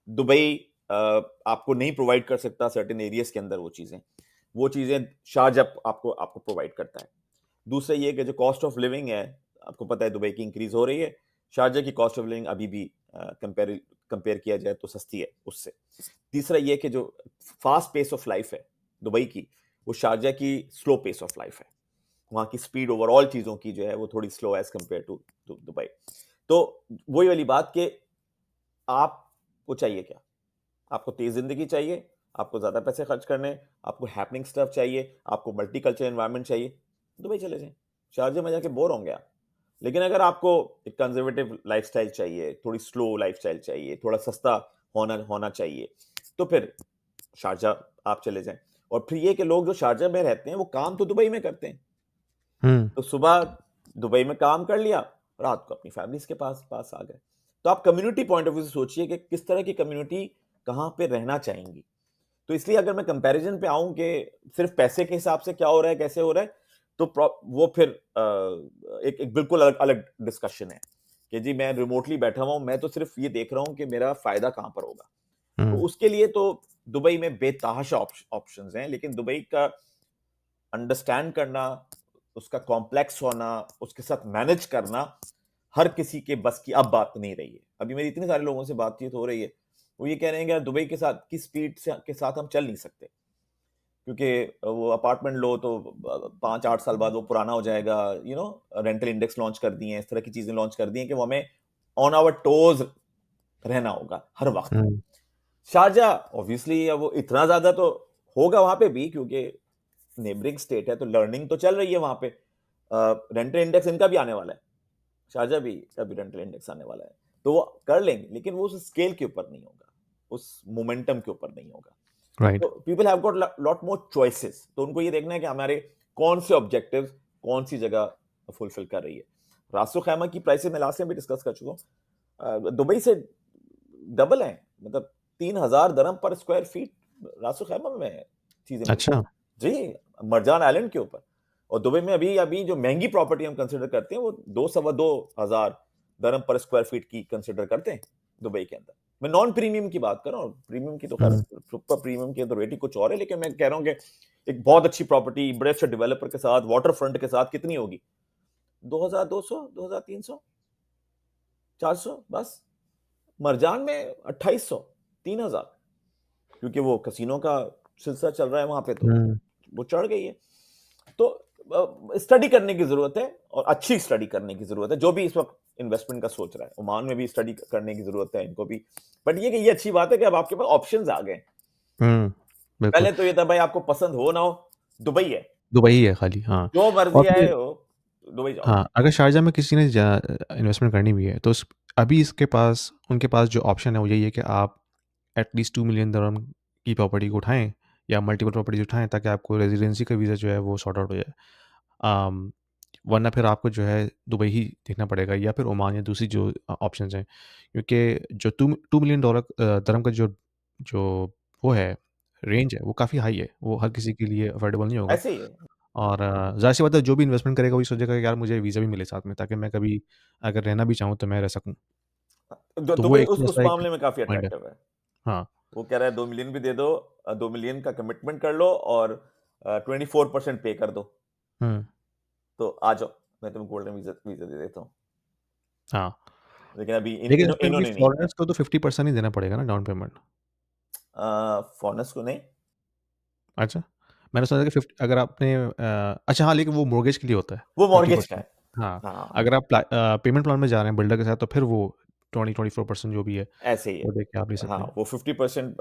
दुबई आपको नहीं प्रोवाइड कर सकता सर्टेन एरियाज के अंदर वो चीज़ें शारजाह आपको आपको प्रोवाइड करता है। दूसरा ये कि जो कॉस्ट ऑफ लिविंग है, आपको पता है दुबई की इंक्रीज हो रही है, शारजाह की कॉस्ट ऑफ लिविंग अभी भी कंपेयर कंपेयर किया जाए तो सस्ती है उससे। तीसरा ये कि जो फास्ट पेस ऑफ लाइफ है दुबई की, वो शारजाह की स्लो पेस ऑफ लाइफ है। वहाँ की स्पीड ओवरऑल चीज़ों की जो है वो थोड़ी slow as compare to Dubai. तो वही वाली बात कि आपको चाहिए क्या? आपको तेज जिंदगी चाहिए, आपको ज्यादा पैसे खर्च करने, आपको हैपनिंग स्टफ चाहिए, आपको मल्टीकल्चरल एनवायरनमेंट चाहिए, दुबई चले जाएं। शारजा में जाके बोर होंगे आप। लेकिन अगर आपको एक कंजर्वेटिव लाइफस्टाइल चाहिए, थोड़ी स्लो लाइफस्टाइल चाहिए, थोड़ा सस्ता होना होना चाहिए, तो फिर शारजा आप चले जाएं। और फिर ये कि लोग जो शारजा में रहते हैं वो काम तो दुबई में करते हैं, हुँ, तो सुबह दुबई में काम कर लिया, रात को अपनी फैमिलीज के पास पास आ गए। तो आप कम्युनिटी पॉइंट ऑफ व्यू से सोचिए कि किस तरह की कम्युनिटी कहाँ पे रहना चाहेंगी। तो इसलिए अगर मैं कंपैरिजन पे आऊं कि सिर्फ पैसे के हिसाब से क्या हो रहा है, कैसे हो रहा है, तो वो फिर एक बिल्कुल अलग अलग डिस्कशन है कि जी मैं रिमोटली बैठा हुआ हूं, मैं तो सिर्फ ये देख रहा हूं कि मेरा फायदा कहां पर होगा। तो हुँ, उसके लिए तो दुबई में बेतहाशा ऑप्शंस हैं, लेकिन दुबई का अंडरस्टैंड करना, उसका कॉम्प्लेक्स होना, उसके साथ मैनेज करना हर किसी के बस की अब बात नहीं रही है। अभी मेरी इतने सारे लोगों से बातचीत हो रही है, वो ये कह रहे हैं कि यार दुबई के साथ की स्पीड से के साथ हम चल नहीं सकते, क्योंकि वो अपार्टमेंट लो तो 5-8 साल बाद वो पुराना हो जाएगा, रेंटल इंडेक्स लॉन्च कर दिए हैं, इस तरह की चीजें लॉन्च कर दी हैं कि वो हमें ऑन आवर टोज रहना होगा हर वक्त। हुँ, शारजा ऑब्वियसली अब वो इतना ज्यादा तो होगा वहां पे भी, क्योंकि नेबरिंग स्टेट है, तो लर्निंग तो चल रही है वहां पे। रेंटल इंडेक्स इनका भी आने वाला है, शारजा भी का भी रेंटल इंडेक्स आने वाला है, तो वो कर लेंगे, लेकिन वो उस स्केल के ऊपर नहीं होगा, उस मोमेंटम के ऊपर नहीं होगा। राइट। तो people have got lot more choices, तो उनको ये देखना है कि हमारे कौन से ऑब्जेक्टिव कौन सी जगह फुलफिल कर रही है। रासो खैमा की प्राइसेस मैं लास्ट में भी डिस्कस कर चुका हूँ, दुबई से डबल है, मतलब 3,000 दरम पर स्क्वायर फीट रासो खैमा में चीजें मिलती अच्छा। हैं जी, मरजान आइलैंड के ऊपर। और दुबई में अभी अभी जो महंगी प्रॉपर्टी हम कंसिडर करते हैं वो 2-2.25 हजार दरम पर स्क्वायर फीट की कंसिडर करते हैं दुबई के अंदर। मैं नॉन प्रीमियम की बात कर रहा हूँ, प्रीमियम की तो खैर हुँ, सुपर प्रीमियम की तो रेट ही कुछ और है, लेकिन मैं कह रहा हूँ कि एक बहुत अच्छी प्रॉपर्टी बड़े अच्छे डेवलपर के साथ वाटर फ्रंट के साथ कितनी होगी, 2,200, 2,300, 400 बस। मरजान में 2,800, 3,000, क्योंकि वो कसिनो का सिलसिला चल रहा है वहां पे, तो हुँ, वो चढ़ गई है। तो स्टडी करने की जरूरत है, और अच्छी स्टडी करने की जरूरत है, जो भी इस वक्त इन्वेस्टमेंट का सोच रहा है। ओमान में भी स्टडी करने की जरूरत है इनको भी, बट ये अच्छी बात है कि अब आपके पास ऑप्शंस आ गए। हुँ, बिल्कुल। पहले तो ये था भाई आपको पसंद हो ना हो, दुबई है, दुबई ही है खाली, हाँ। जो और मर्जी आए फिर हो, दुबई जाओ। हाँ, अगर शारजाह में किसी ने इन्वेस्टमेंट करनी भी है तो अभी इसके पास उनके पास जो ऑप्शन है वो यही है कि आप एटलीस्ट 2 मिलियन दिरहम की प्रॉपर्टी को उठाएँ या मल्टीपल प्रॉपर्टीज़ उठाएँ ताकि आपको रेज़िडेंसी का वीज़ा जो है वो सॉर्ट आउट हो जाए। अम, वरना फिर आपको जो है दुबई ही देखना पड़ेगा या फिर ओमान या दूसरी जो ऑप्शंस हैं। क्योंकि जो 2 मिलियन दिरहम का जो जो वो है, रेंज है, वो काफ़ी हाई है। वो हर किसी के लिए अफोर्डेबल नहीं होगा। ऐसे ही है। और ज़ाहिर-सी बात है जो भी इन्वेस्टमेंट करेगा वही सोचेगा कि यार मुझे वीज़ा भी मिले साथ में ताकि मैं कभी अगर रहना भी चाहूँ तो मैं रह सकूं। तो वो दुबई एक उस थोड़ा-सा एक मामले में काफी पॉइंट है। अट्रैक्टिव है। हाँ। वो कह रहा है 2 मिलियन भी दे दो, 2 मिलियन का कमिटमेंट कर लो, और 24% पे कर दो, हुँ। तो आ जाओ, मैं तुम्हें गोल्डन वीजा वीजा दे देता हूँ। हाँ। लेकिन अभी लेकिन इसमें भी इन्होंने नहीं किया। फॉरेनर्स को तो 50% ही देना पड़ेगा ना डाउन पेमेंट। फॉरनर्स को नहीं। अच्छा। मैंने सुना था कि 50 अगर आपने अच्छा हाँ, लेकिन वो मॉर्गेज के लिए होता है वो मॉर्गेज का 50%। है। हाँ, हाँ, अगर आप पेमेंट प्लान में जा रहे हैं बिल्डर के साथ तो फिर वो 20-24% जो भी है, ऐसे ही है। वो देके आप ले हाँ, सकते हैं। वो 50%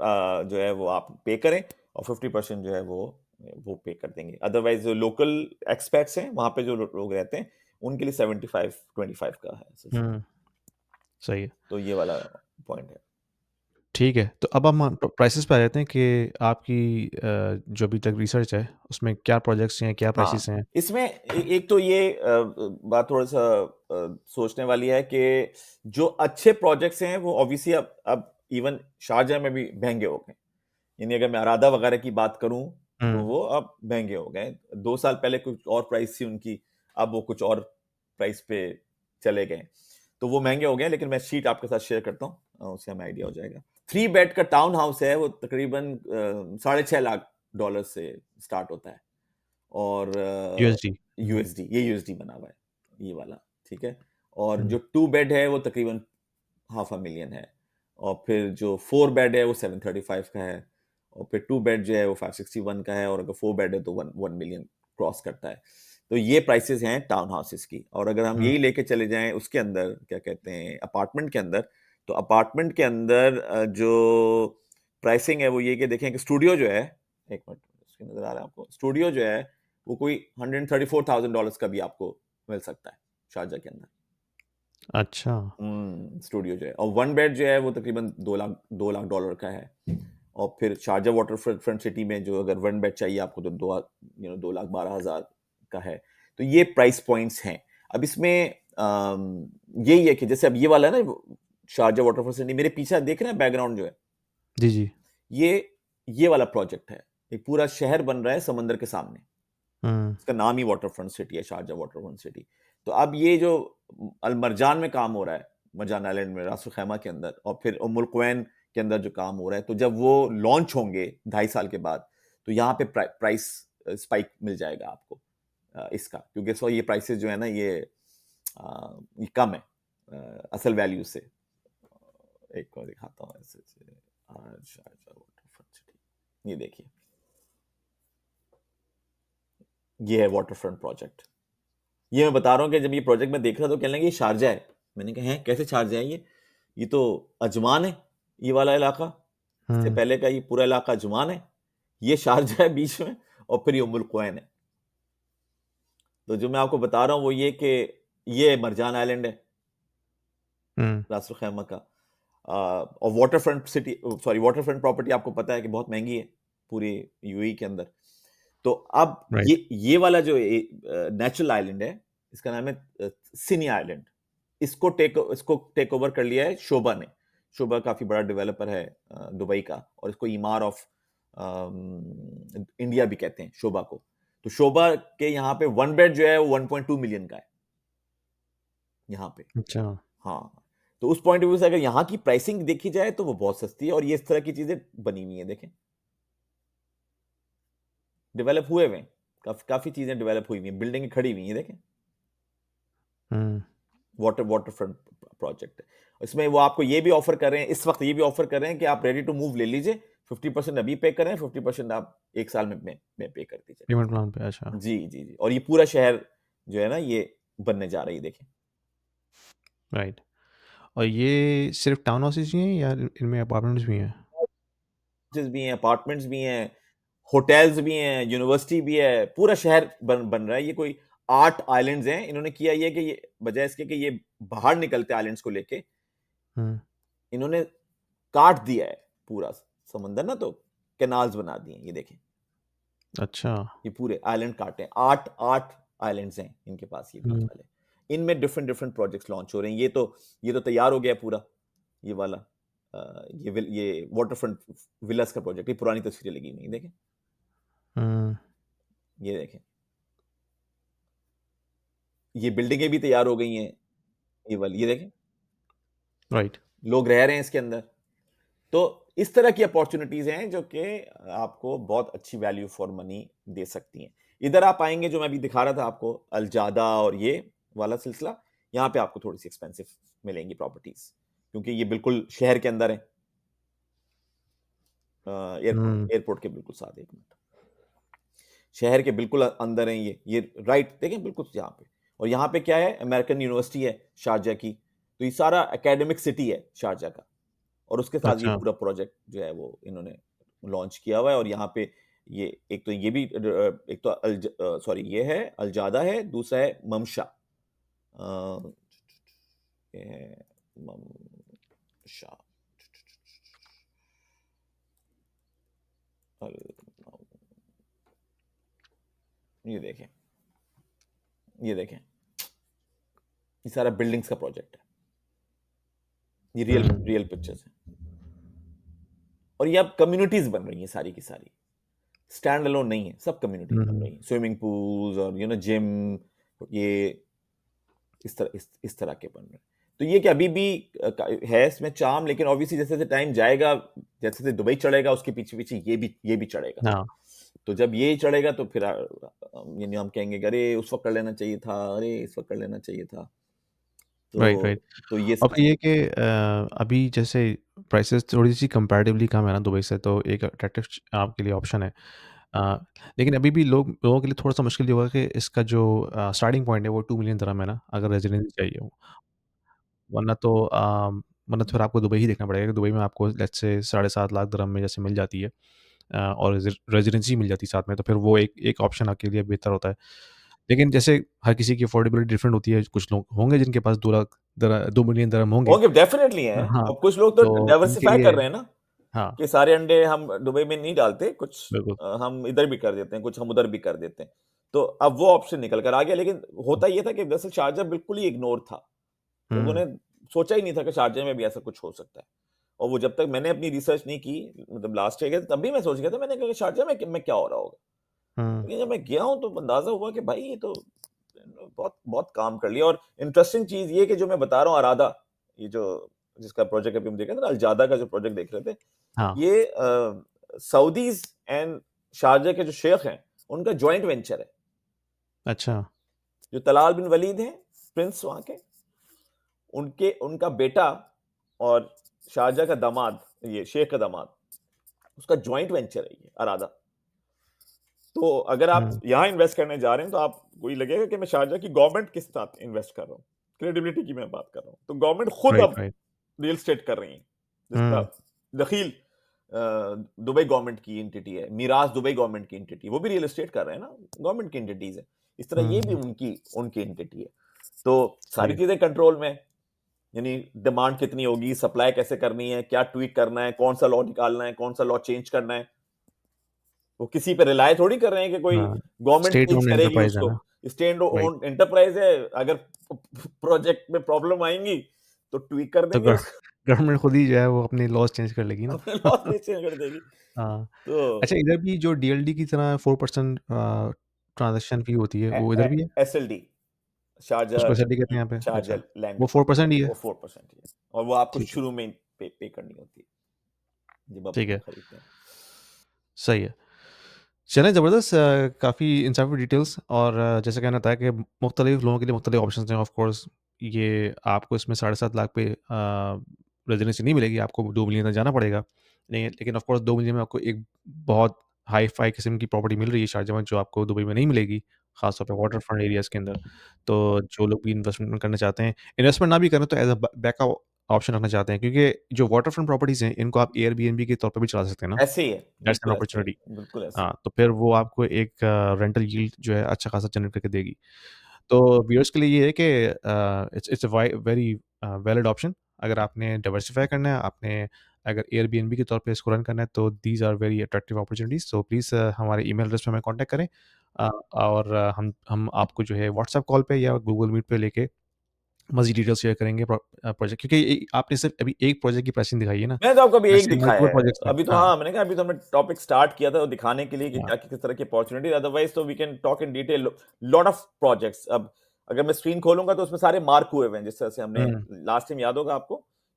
जो है वो आप पे करें, और 50% जो है वो पे कर देंगे। अदरवाइज जो लोकल एक्सपेट्स हैं वहां पे जो लोग रहते हैं, उनके लिए 75-25 का है सिलसिला। हुँ, सही है। तो ये वाला पॉइंट है। ठीक है, तो अब हम प्राइसेज़ पे आ जाते हैं कि आपकी जो अभी तक रिसर्च है, उसमें क्या प्रोजेक्ट्स हैं, क्या प्राइसेज़ हाँ, हैं? इसमें एक तो ये बात थोड़ा सा सोचने वाली है कि जो अच्छे प्रोजेक्ट्स हैं वो ऑब्वियसली अब इवन शारजाह में भी महंगे हो गए। यानी अगर मैं अरादा वगैरह की बात करूं, तो हुँ, वो अब महंगे हो गए। 2 साल पहले कुछ और प्राइस थी उनकी, अब वो कुछ और प्राइस पे चले गए, तो वो महंगे हो गए। लेकिन मैं शीट आपके साथ शेयर करता हूँ, उससे हमें आइडिया हो जाएगा। 3 बेड का टाउन हाउस है, वो तकरीबन $6.5 लाख से स्टार्ट होता है, और यूएसडी। हुँ, यूएसडी, ये यूएसडी बना हुआ है, ये वाला, ठीक है। और हुँ, जो 2 बेड है वो तकरीबन 500,000 है, और फिर जो 4 बेड है वो 735 का है, और फिर 2 बेड जो है वो 561 का है, और अगर 4 बेड है तो 1 मिलियन क्रॉस करता है। तो ये प्राइसेस हैं टाउन हाउसेस की। और अगर हम हुँ, यही लेके चले जाएं उसके अंदर, क्या कहते हैं, अपार्टमेंट के अंदर, तो अपार्टमेंट के अंदर जो प्राइसिंग है वो ये कि देखें कि स्टूडियो जो है, एक मिनट, उसके नजर आ रहा है आपको, स्टूडियो जो है वो कोई $134,000 का भी आपको मिल सकता है शारजा के अंदर। अच्छा। स्टूडियो जो है, और 1 बेड जो है वो तकरीबन $2 लाख का है। और फिर शारजा वाटर फ्रंट सिटी में जो अगर 1 बेड चाहिए आपको, तो 2,12,000 का है। तो ये प्राइस पॉइंट्स हैं। अब इसमें यही है कि जैसे अब ये वाला है ना, शारजा वाटर फ्रंट सिटी, मेरे पीछे देख रहे हैं बैकग्राउंड जो है, जी, जी। ये ये वाला प्रोजेक्ट है। एक पूरा शहर बन रहा है समंदर के सामने, हुँ, इसका नाम ही वाटर फ्रंट सिटी है, शारजा वाटर फ्रंट सिटी। तो अब ये जो अल मरजान में काम हो रहा है, मरजान आइलैंड में, रासुल खैमा के अंदर, और फिर उम्मुल कुवैन के अंदर जो काम हो रहा है, तो जब वो लॉन्च होंगे 2.5 साल के बाद, तो यहाँ पे प्राइस स्पाइक मिल जाएगा आपको इसका, क्योंकि सो ये प्राइसेस जो है ना ये कम है असल वैल्यू से। एक और दिखाता हूँ ऐसे ये देखिए, ये है वाटर फ्रंट प्रोजेक्ट। ये मैं बता रहा हूँ कि जब ये प्रोजेक्ट मैं देख रहा था तो कहने लगे ये शारजा है। मैंने कहा है कैसे शारजा है ये तो अजमान है ये वाला इलाका, इससे हम्म। पहले का ये पूरा इलाका अजमान है, ये शारजा है बीच में, और फिर ये उम्मुल कुवैन है। तो जो मैं आपको बता रहा हूँ वो ये कि ये मरजान आइलैंड है हम्म। रास अल खैमा का। और water front city, sorry water front property आपको पता है कि बहुत महंगी है पूरे यूएई के अंदर। तो अब राइट। ये वाला जो नेचुरल आइलैंड है, इसका नाम है सिनी आइलैंड। इसको टेक ओवर कर लिया है शोभा ने। शोभा काफी बड़ा डेवलपर है दुबई का, और इसको इमार ऑफ इंडिया भी कहते हैं शोभा को। तो शोभा के यहाँ पे वन बेड जो है वो 1.2 मिलियन का है यहाँ पे। अच्छा। हाँ, तो उस पॉइंट ऑफ व्यू से अगर यहाँ की प्राइसिंग देखी जाए तो वो बहुत सस्ती है, और ये इस तरह की चीजें बनी हुई है देखें, डेवलप हुए हुए हैं, काफी चीजें डेवलप हुई हुई हैं, बिल्डिंगें खड़ी हुई हैं देखें। हम्म। वाटर फ्रंट प्रोजेक्ट है। इसमें वो आपको ये भी ऑफर कर रहे हैं, इस वक्त ये भी ऑफर कर रहे हैं कि आप रेडी टू मूव ले लीजिए, 50% अभी पे करें, 50% आप एक साल में पे कर दीजिए। पेमेंट प्लान पे, अच्छा। जी जी जी, और ये पूरा शहर जो है ना ये बनने जा रही है देखें। राइट। और ये सिर्फ टाउन हाउसेज ही हैं या इनमें अपार्टमेंट्स भी हैं? भी हैं, अपार्टमेंट्स भी हैं, होटल्स भी हैं, यूनिवर्सिटी भी है, पूरा शहर बन रहा है। ये कोई 8 आइलैंड्स हैं। इन्होंने किया ये कि ये बजाय इसके कि ये बाहर निकलते आइलैंड्स को लेके, हम्म। इन्होंने काट दिया है पूरा समंदर ना, तो कैनाल्स बना दिए ये देखें। अच्छा। ये पूरे आइलैंड काटे हैं, 8 आइलैंड्स हैं इनके पास ये बीच हम्म। वाले। इनमें डिफरेंट डिफरेंट प्रोजेक्ट्स लॉन्च हो रहे हैं। ये तो तैयार हो गया पूरा ये वाला ये वाटर फ्रंट विलास का प्रोजेक्ट। ये पुरानी तस्वीरें लगी हुई देखें, हम्म। ये देखें, ये बिल्डिंगें भी तैयार हो गई हैं ये वाली, ये देखें, राइट। लोग रह रहे हैं इसके अंदर। तो इस तरह की अपॉर्चुनिटीज हैं जो कि आपको बहुत अच्छी वैल्यू फॉर मनी दे सकती हैं। इधर आप आएंगे, जो मैं अभी दिखा रहा था आपको अलजादा और ये वाला सिलसिला, यहाँ पे आपको थोड़ी सी एक्सपेंसिव मिलेंगी प्रॉपर्टीज, क्योंकि ये बिल्कुल शहर के अंदर है, हम्म। एयरपोर्ट के बिल्कुल साथ। एक मिनट, शहर के बिल्कुल अंदर है ये राइट देखें बिल्कुल यहाँ पे। और यहाँ पे क्या है, अमेरिकन यूनिवर्सिटी है शारजा की, तो ये सारा एकेडमिक सिटी है शारजा का, और उसके साथ ये अच्छा। पूरा प्रोजेक्ट जो है वो इन्होंने लॉन्च किया हुआ है। और यहाँ पे ये एक तो ये भी एक तो सॉरी ये है अलजादा है, दूसरा है ममशा। ये है ममशा, ये देखें, ये देखें, ये सारा बिल्डिंग्स का प्रोजेक्ट है, ये रियल हम्म। रियल पिक्चर्स हैं। और ये अब कम्युनिटीज बन रही हैं सारी की सारी, स्टैंड अलोन नहीं है, सब कम्युनिटीज बन हम्म। रही हैं, स्विमिंग पूल्स और जिम, ये इस तरह के बन रहे हैं। तो ये कि अभी भी है इसमें चार्म, लेकिन ऑब्वियसली जैसे जैसे टाइम जाएगा, जैसे जैसे दुबई चढ़ेगा उसके पीछे पीछे ये भी चढ़ेगा। हाँ। तो जब ये चढ़ेगा तो फिर हम कहेंगे कि अरे उस वक्त कर लेना चाहिए था, अरे इस वक्त कर लेना चाहिए था। राइट, तो राइट। तो ये और फिर ये कि अभी जैसे प्राइसेस थोड़ी सी कंपैरेटिवली कम है ना दुबई से, तो एक अट्रैक्टिव आपके लिए ऑप्शन है। अ, लेकिन अभी भी लोगों के लिए थोड़ा सा मुश्किल ये होगा कि इसका जो स्टार्टिंग पॉइंट है वो 2 मिलियन दिरहम है ना, अगर रेजिडेंसी चाहिए हो। वरना तो वरना तो फिर आपको दुबई ही देखना पड़ेगा कि दुबई में आपको लेट्स से 7.5 लाख दिरहम में जैसे मिल जाती है, और रेजिडेंसी मिल जाती है साथ में, तो फिर वो एक ऑप्शन आपके लिए बेहतर होता है। लेकिन जैसे हर किसी की अफोर्डेबिलिटी डिफरेंट होती है, कुछ लोग होंगे जिनके पास 2 मिलियन दिरहम होंगे। होंगे, डेफिनेटली हैं। हाँ, अब कुछ लोग तो तो उनके डाइवर्सिफाई कर लिए रहे हैं ना, हाँ, कि सारे अंडे हम दुबई में नहीं डालते, कुछ बिल्कुल। हम इधर भी कर देते हैं, कुछ हम उधर भी कर देते हैं। तो अब वो ऑप्शन निकल कर आ गया। लेकिन होता ये था कि दरअसल शारजा बिल्कुल ही इग्नोर था, लोगों हुँ। ने सोचा ही नहीं था कि शारजा में भी ऐसा कुछ हो सकता है। और वो जब तक मैंने अपनी रिसर्च नहीं की, मतलब लास्ट ईयर गया तब भी मैं सोच गया था, मैंने कहा कि शारजा में क्या हो रहा होगा। हुँ। लेकिन जब मैं गया हूं तो अंदाजा हुआ कि भाई ये तो बहुत बहुत काम कर लिया। और इंटरेस्टिंग चीज ये कि जो मैं बता रहा हूँ अरादा, ये जो जिसका प्रोजेक्ट अभी हम देख रहे थे ना, अलजादा का जो प्रोजेक्ट देख रहे थे, हाँ। ये सऊदीज एंड शारजा के जो शेख हैं उनका जॉइंट वेंचर है। अच्छा। जो तलाल बिन वलीद हैं प्रिंस वहां के, उनका बेटा और शारजा का दामाद, ये शेख का दामाद, उसका जॉइंट वेंचर है ये अरादा। तो अगर आप हम्म। यहां इन्वेस्ट करने जा रहे हैं तो आपको ये लगेगा कि मैं शारजा की गवर्नमेंट के साथ इन्वेस्ट कर रहा हूँ, क्रेडिबिलिटी की मैं बात कर रहा हूँ। तो गवर्नमेंट खुद राइट, अब राइट। रियल स्टेट कर रही है, जिसका हम्म। दखील दुबई गवर्नमेंट की एंटिटी है, मीराज दुबई गवर्नमेंट की एंटिटी, वो भी रियल एस्टेट कर रहे हैं ना, गवर्नमेंट की एंटिटीज है। इस तरह ये भी हम्म। उनकी उनकी एंटिटी है। तो सही सारी है। चीजें कंट्रोल में, यानी डिमांड कितनी होगी, सप्लाई कैसे करनी है, क्या ट्वीट करना है, कौन सा लॉ निकालना है, कौन सा लॉ चेंज करना है, वो किसी पे रिलाय थोड़ी कर रहे हैं कि कोई हाँ, गवर्नमेंट स्टेट चेंज ओन्ड करेगी एंटरप्राइज है उसको। ना। Stand right. ओन एंटरप्राइज है, अगर प्रोजेक्ट में प्रॉब्लम आएंगी तो ट्वीट कर तो देंगे उसको। गवर्नमेंट खुद ही जो है वो अपनी लॉज चेंज कर लेगी ना। अपने लॉ चेंज कर देगी। हाँ। तो अच्छा, इधर भी जो डीएलडी की तरह 4% ट्रांजैक्शन फी होती है, वो इधर भी है? एसएलडी, शारजा, उसको एसएलडी कहते हैं यहाँ पे? शारजा अच्छा, लैंड, वो 4% ही है? वो 4% ही है, और वो आपको ठीक है, शुरू में पे करनी होती है जब आप ठीक है। खरीदते हैं। सही है। चलें, ज़बरदस्त। काफ़ी इंसाइटफुल डिटेल्स, और जैसे कहना था कि मुख्तलिफ लोगों के लिए मुख्तलिफ ऑप्शंस हैं। ऑफ कोर्स ये आपको इसमें 7.5 लाख पे रेजिडेंसी नहीं मिलेगी, आपको 2 मिलियन तक जाना पड़ेगा। नहीं, लेकिन ऑफ कोर्स 2 मिलियन में आपको एक बहुत हाई फाई किस्म की प्रॉपर्टी मिल रही है शारजा में, जो आपको दुबई में नहीं मिलेगी, खासतौर पे वाटर फ्रंट एरियाज़ के अंदर। तो जो लोग भी इन्वेस्टमेंट करना चाहते हैं, इन्वेस्टमेंट ना भी करें तो एज अ बैकअप ऑप्शन रखना चाहते हैं, क्योंकि जो वाटर फ्रंट प्रॉपर्टीज़ हैं इनको आप एयरबीएनबी के तौर पे भी चला सकते हैं ना। ऐसे ही है, दैट्स एन बिल्कुल ऐसे ही अपॉर्चुनिटी। है, बिल्कुल ऐसे ही हाँ, तो फिर वो आपको एक रेंटल यील्ड जो है अच्छा खासा जनरेट करके देगी। तो व्यूअर्स के लिए ये है कि it's a very valid option. अगर आपने डाइवर्सिफ़ाई करना है, आपने अगर एयरबीएनबी के तौर पे इसको रन करना है, तो these are very attractive opportunities. So please हमारे ईमेल एड्रेस पे हमें कॉन्टैक्ट करें, और हम आपको जो है व्हाट्सएप कॉल पे या गूगल मीट पे लेके मज़ीद डिटेल्स शेयर करेंगे प्रोजेक्ट, क्योंकि आपने सिर्फ़ अभी एक प्रोजेक्ट की प्राइसिंग दिखाई है ना, मैंने तो आपको अभी एक ऐसे दिखाया मल्टीपल है। प्रोजेक्ट्स हैं। अभी तो हाँ, हाँ, मैंने कहा अभी तो हमने टॉपिक स्टार्ट किया था वो दिखाने के लिए कि हाँ। क्या किस तरह की अपॉर्चुनिटी, अदरवाइज तो we can talk in detail lot of projects. अब अगर मैं स्क्रीन खोलूंगा तो उसमें सारे मार्क हुए हुए हैं, जिस तरह से हमने हुँ। लास्ट टाइम, याद होगा आपको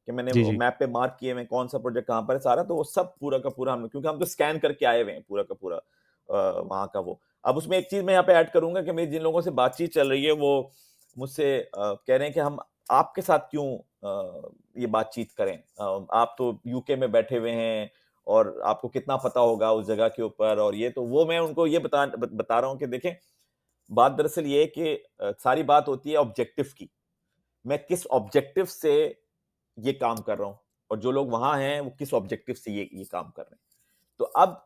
कि मैंने जी, जी। मैप पे मार्क किए हुए हैं कौन सा प्रोजेक्ट कहाँ पर है सारा, तो वो सब पूरा का पूरा हम, क्योंकि हम तो स्कैन करके आए हुए हैं पूरा का पूरा वहां का वो। अब उसमें एक चीज मैं यहाँ पे ऐड करूंगा कि मेरी जिन लोगों से बातचीत चल रही है वो मुझसे कह रहे हैं कि हम आपके साथ क्यों ये बातचीत करें, आप तो यूके में बैठे हुए हैं और आपको कितना पता होगा उस जगह के ऊपर, और ये तो वो मैं उनको ये बता रहा हूँ कि देखें, बात दरअसल ये है कि सारी बात होती है ऑब्जेक्टिव की। मैं किस ऑब्जेक्टिव से ये काम कर रहा हूँ, और जो लोग वहां हैं वो किस ऑब्जेक्टिव से ये काम कर रहे हैं। तो अब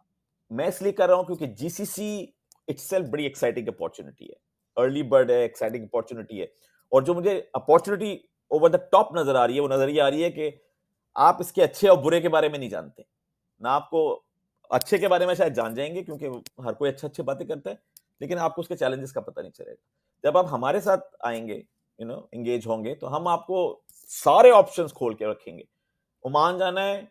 मैं इसलिए कर रहा हूं क्योंकि जीसीसी इटसेल्फ बड़ी एक्साइटिंग अपॉर्चुनिटी है, अर्ली बर्ड है, एक्साइटिंग अपॉर्चुनिटी है। और जो मुझे अपॉर्चुनिटी ओवर द टॉप नजर आ रही है, वो नजर ये आ रही है कि आप इसके अच्छे और बुरे के बारे में नहीं जानते ना। आपको अच्छे के बारे में शायद जान जाएंगे क्योंकि हर कोई अच्छी अच्छी बातें करता है, लेकिन आपको उसके चैलेंजेस का पता नहीं चलेगा। जब आप हमारे साथ आएंगे, एंगेज होंगे, तो हम आपको सारे ऑप्शंस खोल के रखेंगे। ओमान जाना है,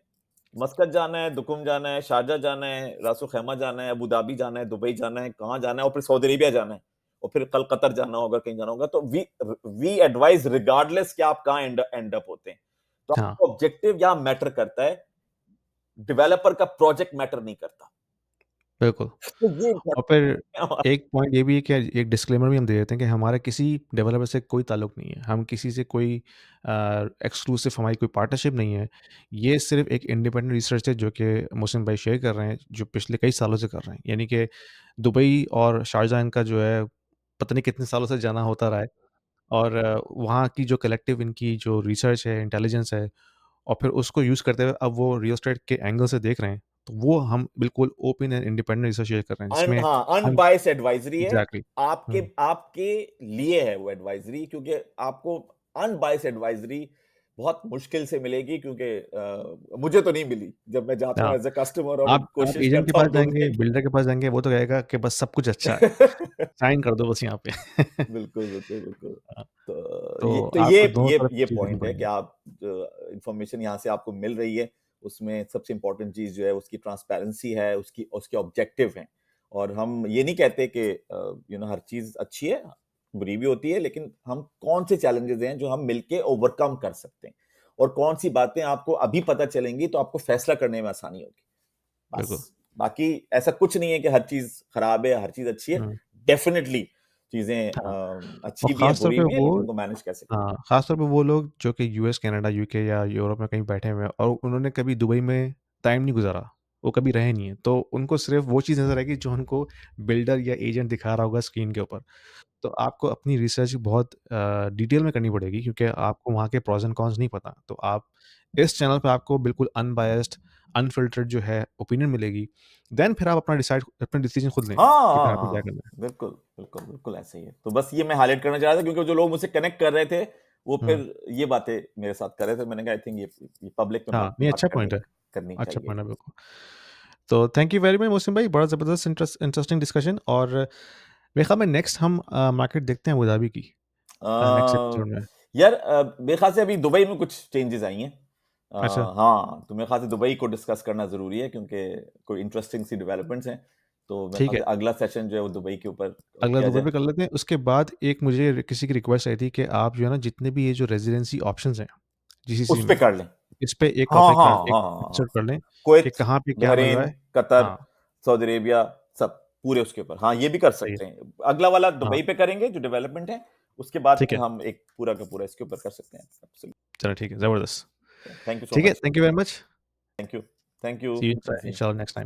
मस्कत जाना है, दुकुम जाना है, शारजा जाना है, रासो खैमा जाना है, अबू धाबी जाना है, दुबई जाना है, कहाँ जाना है, और फिर सऊदी अरेबिया जाना है, और फिर कल कतर जाना होगा, कहीं जाना होगा, तो वी एडवाइज रिगार्डलेस कि आप कहाँ एंड अप होते हैं। तो हाँ, आपको ऑब्जेक्टिव यहाँ मैटर करता है, डेवलपर का प्रोजेक्ट मैटर नहीं करता। बिल्कुल। तो ये और फिर important एक पॉइंट ये भी है कि एक डिस्क्लेमर भी हम दे देते हैं कि हमारा किसी डेवलपर से कोई ताल्लुक नहीं है। हम किसी से कोई एक्सक्लूसिव हमारी कोई पार्टनरशिप नहीं है। ये सिर्फ़ एक इंडिपेंडेंट रिसर्च है जो कि मोहसिन भाई शेयर कर रहे हैं, जो पिछले कई सालों से कर रहे हैं। यानी कि दुबई और शारजाह इनका जो है पता नहीं कितने सालों से जाना होता रहा है, और वहाँ की जो कलेक्टिव इनकी जो रिसर्च है, इंटेलिजेंस है, और फिर उसको यूज़ करते हुए अब वो रियल एस्टेट के एंगल से देख रहे हैं। तो वो हम बिल्कुल open and independent research share कर रहे हैं, जिसमें हाँ, हम अनबायस्ड एडवाइजरी है। एग्ज़ैक्टली। आपके हुँ। आपके लिए है वो एडवाइजरी, क्योंकि आपको अनबायस्ड एडवाइजरी बहुत मुश्किल से मिलेगी, क्योंकि मुझे तो नहीं मिली। जब मैं जाता हूँ हाँ, एज अ कस्टमर और आप कोशिश एजेंट के करता पास हूँ जाएँगे, ढूंढने की। बिल्डर के पास जाएँगे, वो तो कहेगा कि बस सब कुछ अच्छा है, साइन कर दो बस यहाँ पे। बिल्कुल, बिल्कुल, बिल्कुल। हाँ, तो तो ये तो आपको ये दोनों ये तरफ ये चीज़ देखनी पॉइंट है कि पड़ेगी। आप जो इंफॉर्मेशन यहाँ से आपको मिल रही है, उसमें सबसे इम्पोर्टेंट चीज़ जो है उसकी ट्रांसपेरेंसी है, उसकी उसके ऑब्जेक्टिव हैं। और हम ये नहीं कहते कि हर चीज़ अच्छी है, बुरी भी होती है, लेकिन हम कौन से चैलेंजेस हैं जो हम मिलके ओवरकम कर सकते हैं। और कौन सी बातें आपको अभी पता चलेंगी तो आपको फैसला करने में आसानी होगी, बिल्कुल। बस। बाकी ऐसा कुछ नहीं है कि हर चीज खराब है, हर चीज अच्छी है। हुँ, डेफिनेटली चीजें हाँ। और अच्छी भी है, ख़ास तौर बुरी पे भी है, वो लेकिन उनको मैनेज कैसे करें। हाँ, ख़ास तौर पे वो लोग जो कि यूएस, कनाडा, यूके या यूरोप में कहीं बैठे हुए हैं और उन्होंने कभी दुबई में टाइम नहीं गुज़ारा, वो कभी रहे नहीं हैं। तो उनको सिर्फ़ वो चीज़ नज़र आएगी जो उनको बिल्डर या एजेंट दिखा रहा होगा स्क्रीन के ऊपर। तो आपको अपनी रिसर्च बहुत डिटेल में करनी पड़ेगी क्योंकि आपको वहाँ के प्रॉस एंड कॉन्स नहीं पता। तो आप इस चैनल पे आपको बिल्कुल अनबायस्ड, अनफ़िल्टर्ड जो है ओपिनियन मिलेगी। देन फिर आप अपना डिसीज़न खुद लें हाँ कि हाँ फिर आपको क्या हाँ, करना है। बिल्कुल बिल्कुल बिल्कुल ऐसे ही है। तो बस ये मैं हाईलाइट करना चाह रहा था, क्योंकि जो लोग मुझसे कनेक्ट कर रहे थे वो हुँ, फिर ये बातें मेरे साथ कर रहे थे। मैंने कहा आई थिंक ये पब्लिक में हाँ, नहीं बात अच्छा करनी पॉइंट है। करनी अच्छा चाहिए। पॉइंट है बिल्कुल। तो thank you very much Mohsin भाई, बड़ा ज़बरदस्त इंटरेस्टिंग डिस्कशन और मेरे ख़्याल में नेक्स्ट हम मार्केट देखते हैं अबू धाबी की नेक्स्ट अ, एपिसोड में। यार मेरे ख्याल से अभी दुबई में कुछ चेंजेस आई हैं। अच्छा, हाँ, तो मेरे ख्याल से दुबई को डिस्कस करना ज़रूरी है, क्योंकि कोई इंटरेस्टिंग सी डेवलपमेंट्स हैं। तो मेरे ठीक ख्याल है। से अगला सेशन जो है वो दुबई के ऊपर अगला किया दुबई जाए। पे कर लेते हैं। उसके बाद एक मुझे किसी की रिक्वेस्ट आई थी कि आप जो है ना जितने भी ये जो रेज़िडेंसी ऑप्शंस हैं जीसीसी उस पे में, कर लें। इस पे एक हाँ टॉपिक हाँ कर एक हाँ हाँ हाँ, एपिसोड कर लें कि कुवैत, कहाँ पे क्या मिल रहा बहरीन, है। कतर, हाँ, सऊदी अरेबिया, सब पूरे उसके ऊपर। हाँ, ये भी कर सही है। सकते हैं। अगला वाला हाँ, दुबई पे करेंगे जो डेवलपमेंट है, उसके बाद ठीक फिर है। हम एक पूरा का पूरा इसके ऊपर कर सकते हैं। चलो ठीक है, ज़बरदस्त। थैंक यू सो ठीक है, much. Thank you very much. Thank you. Thank you see you Naseem. इंशाल्लाह नेक्स्ट टाइम।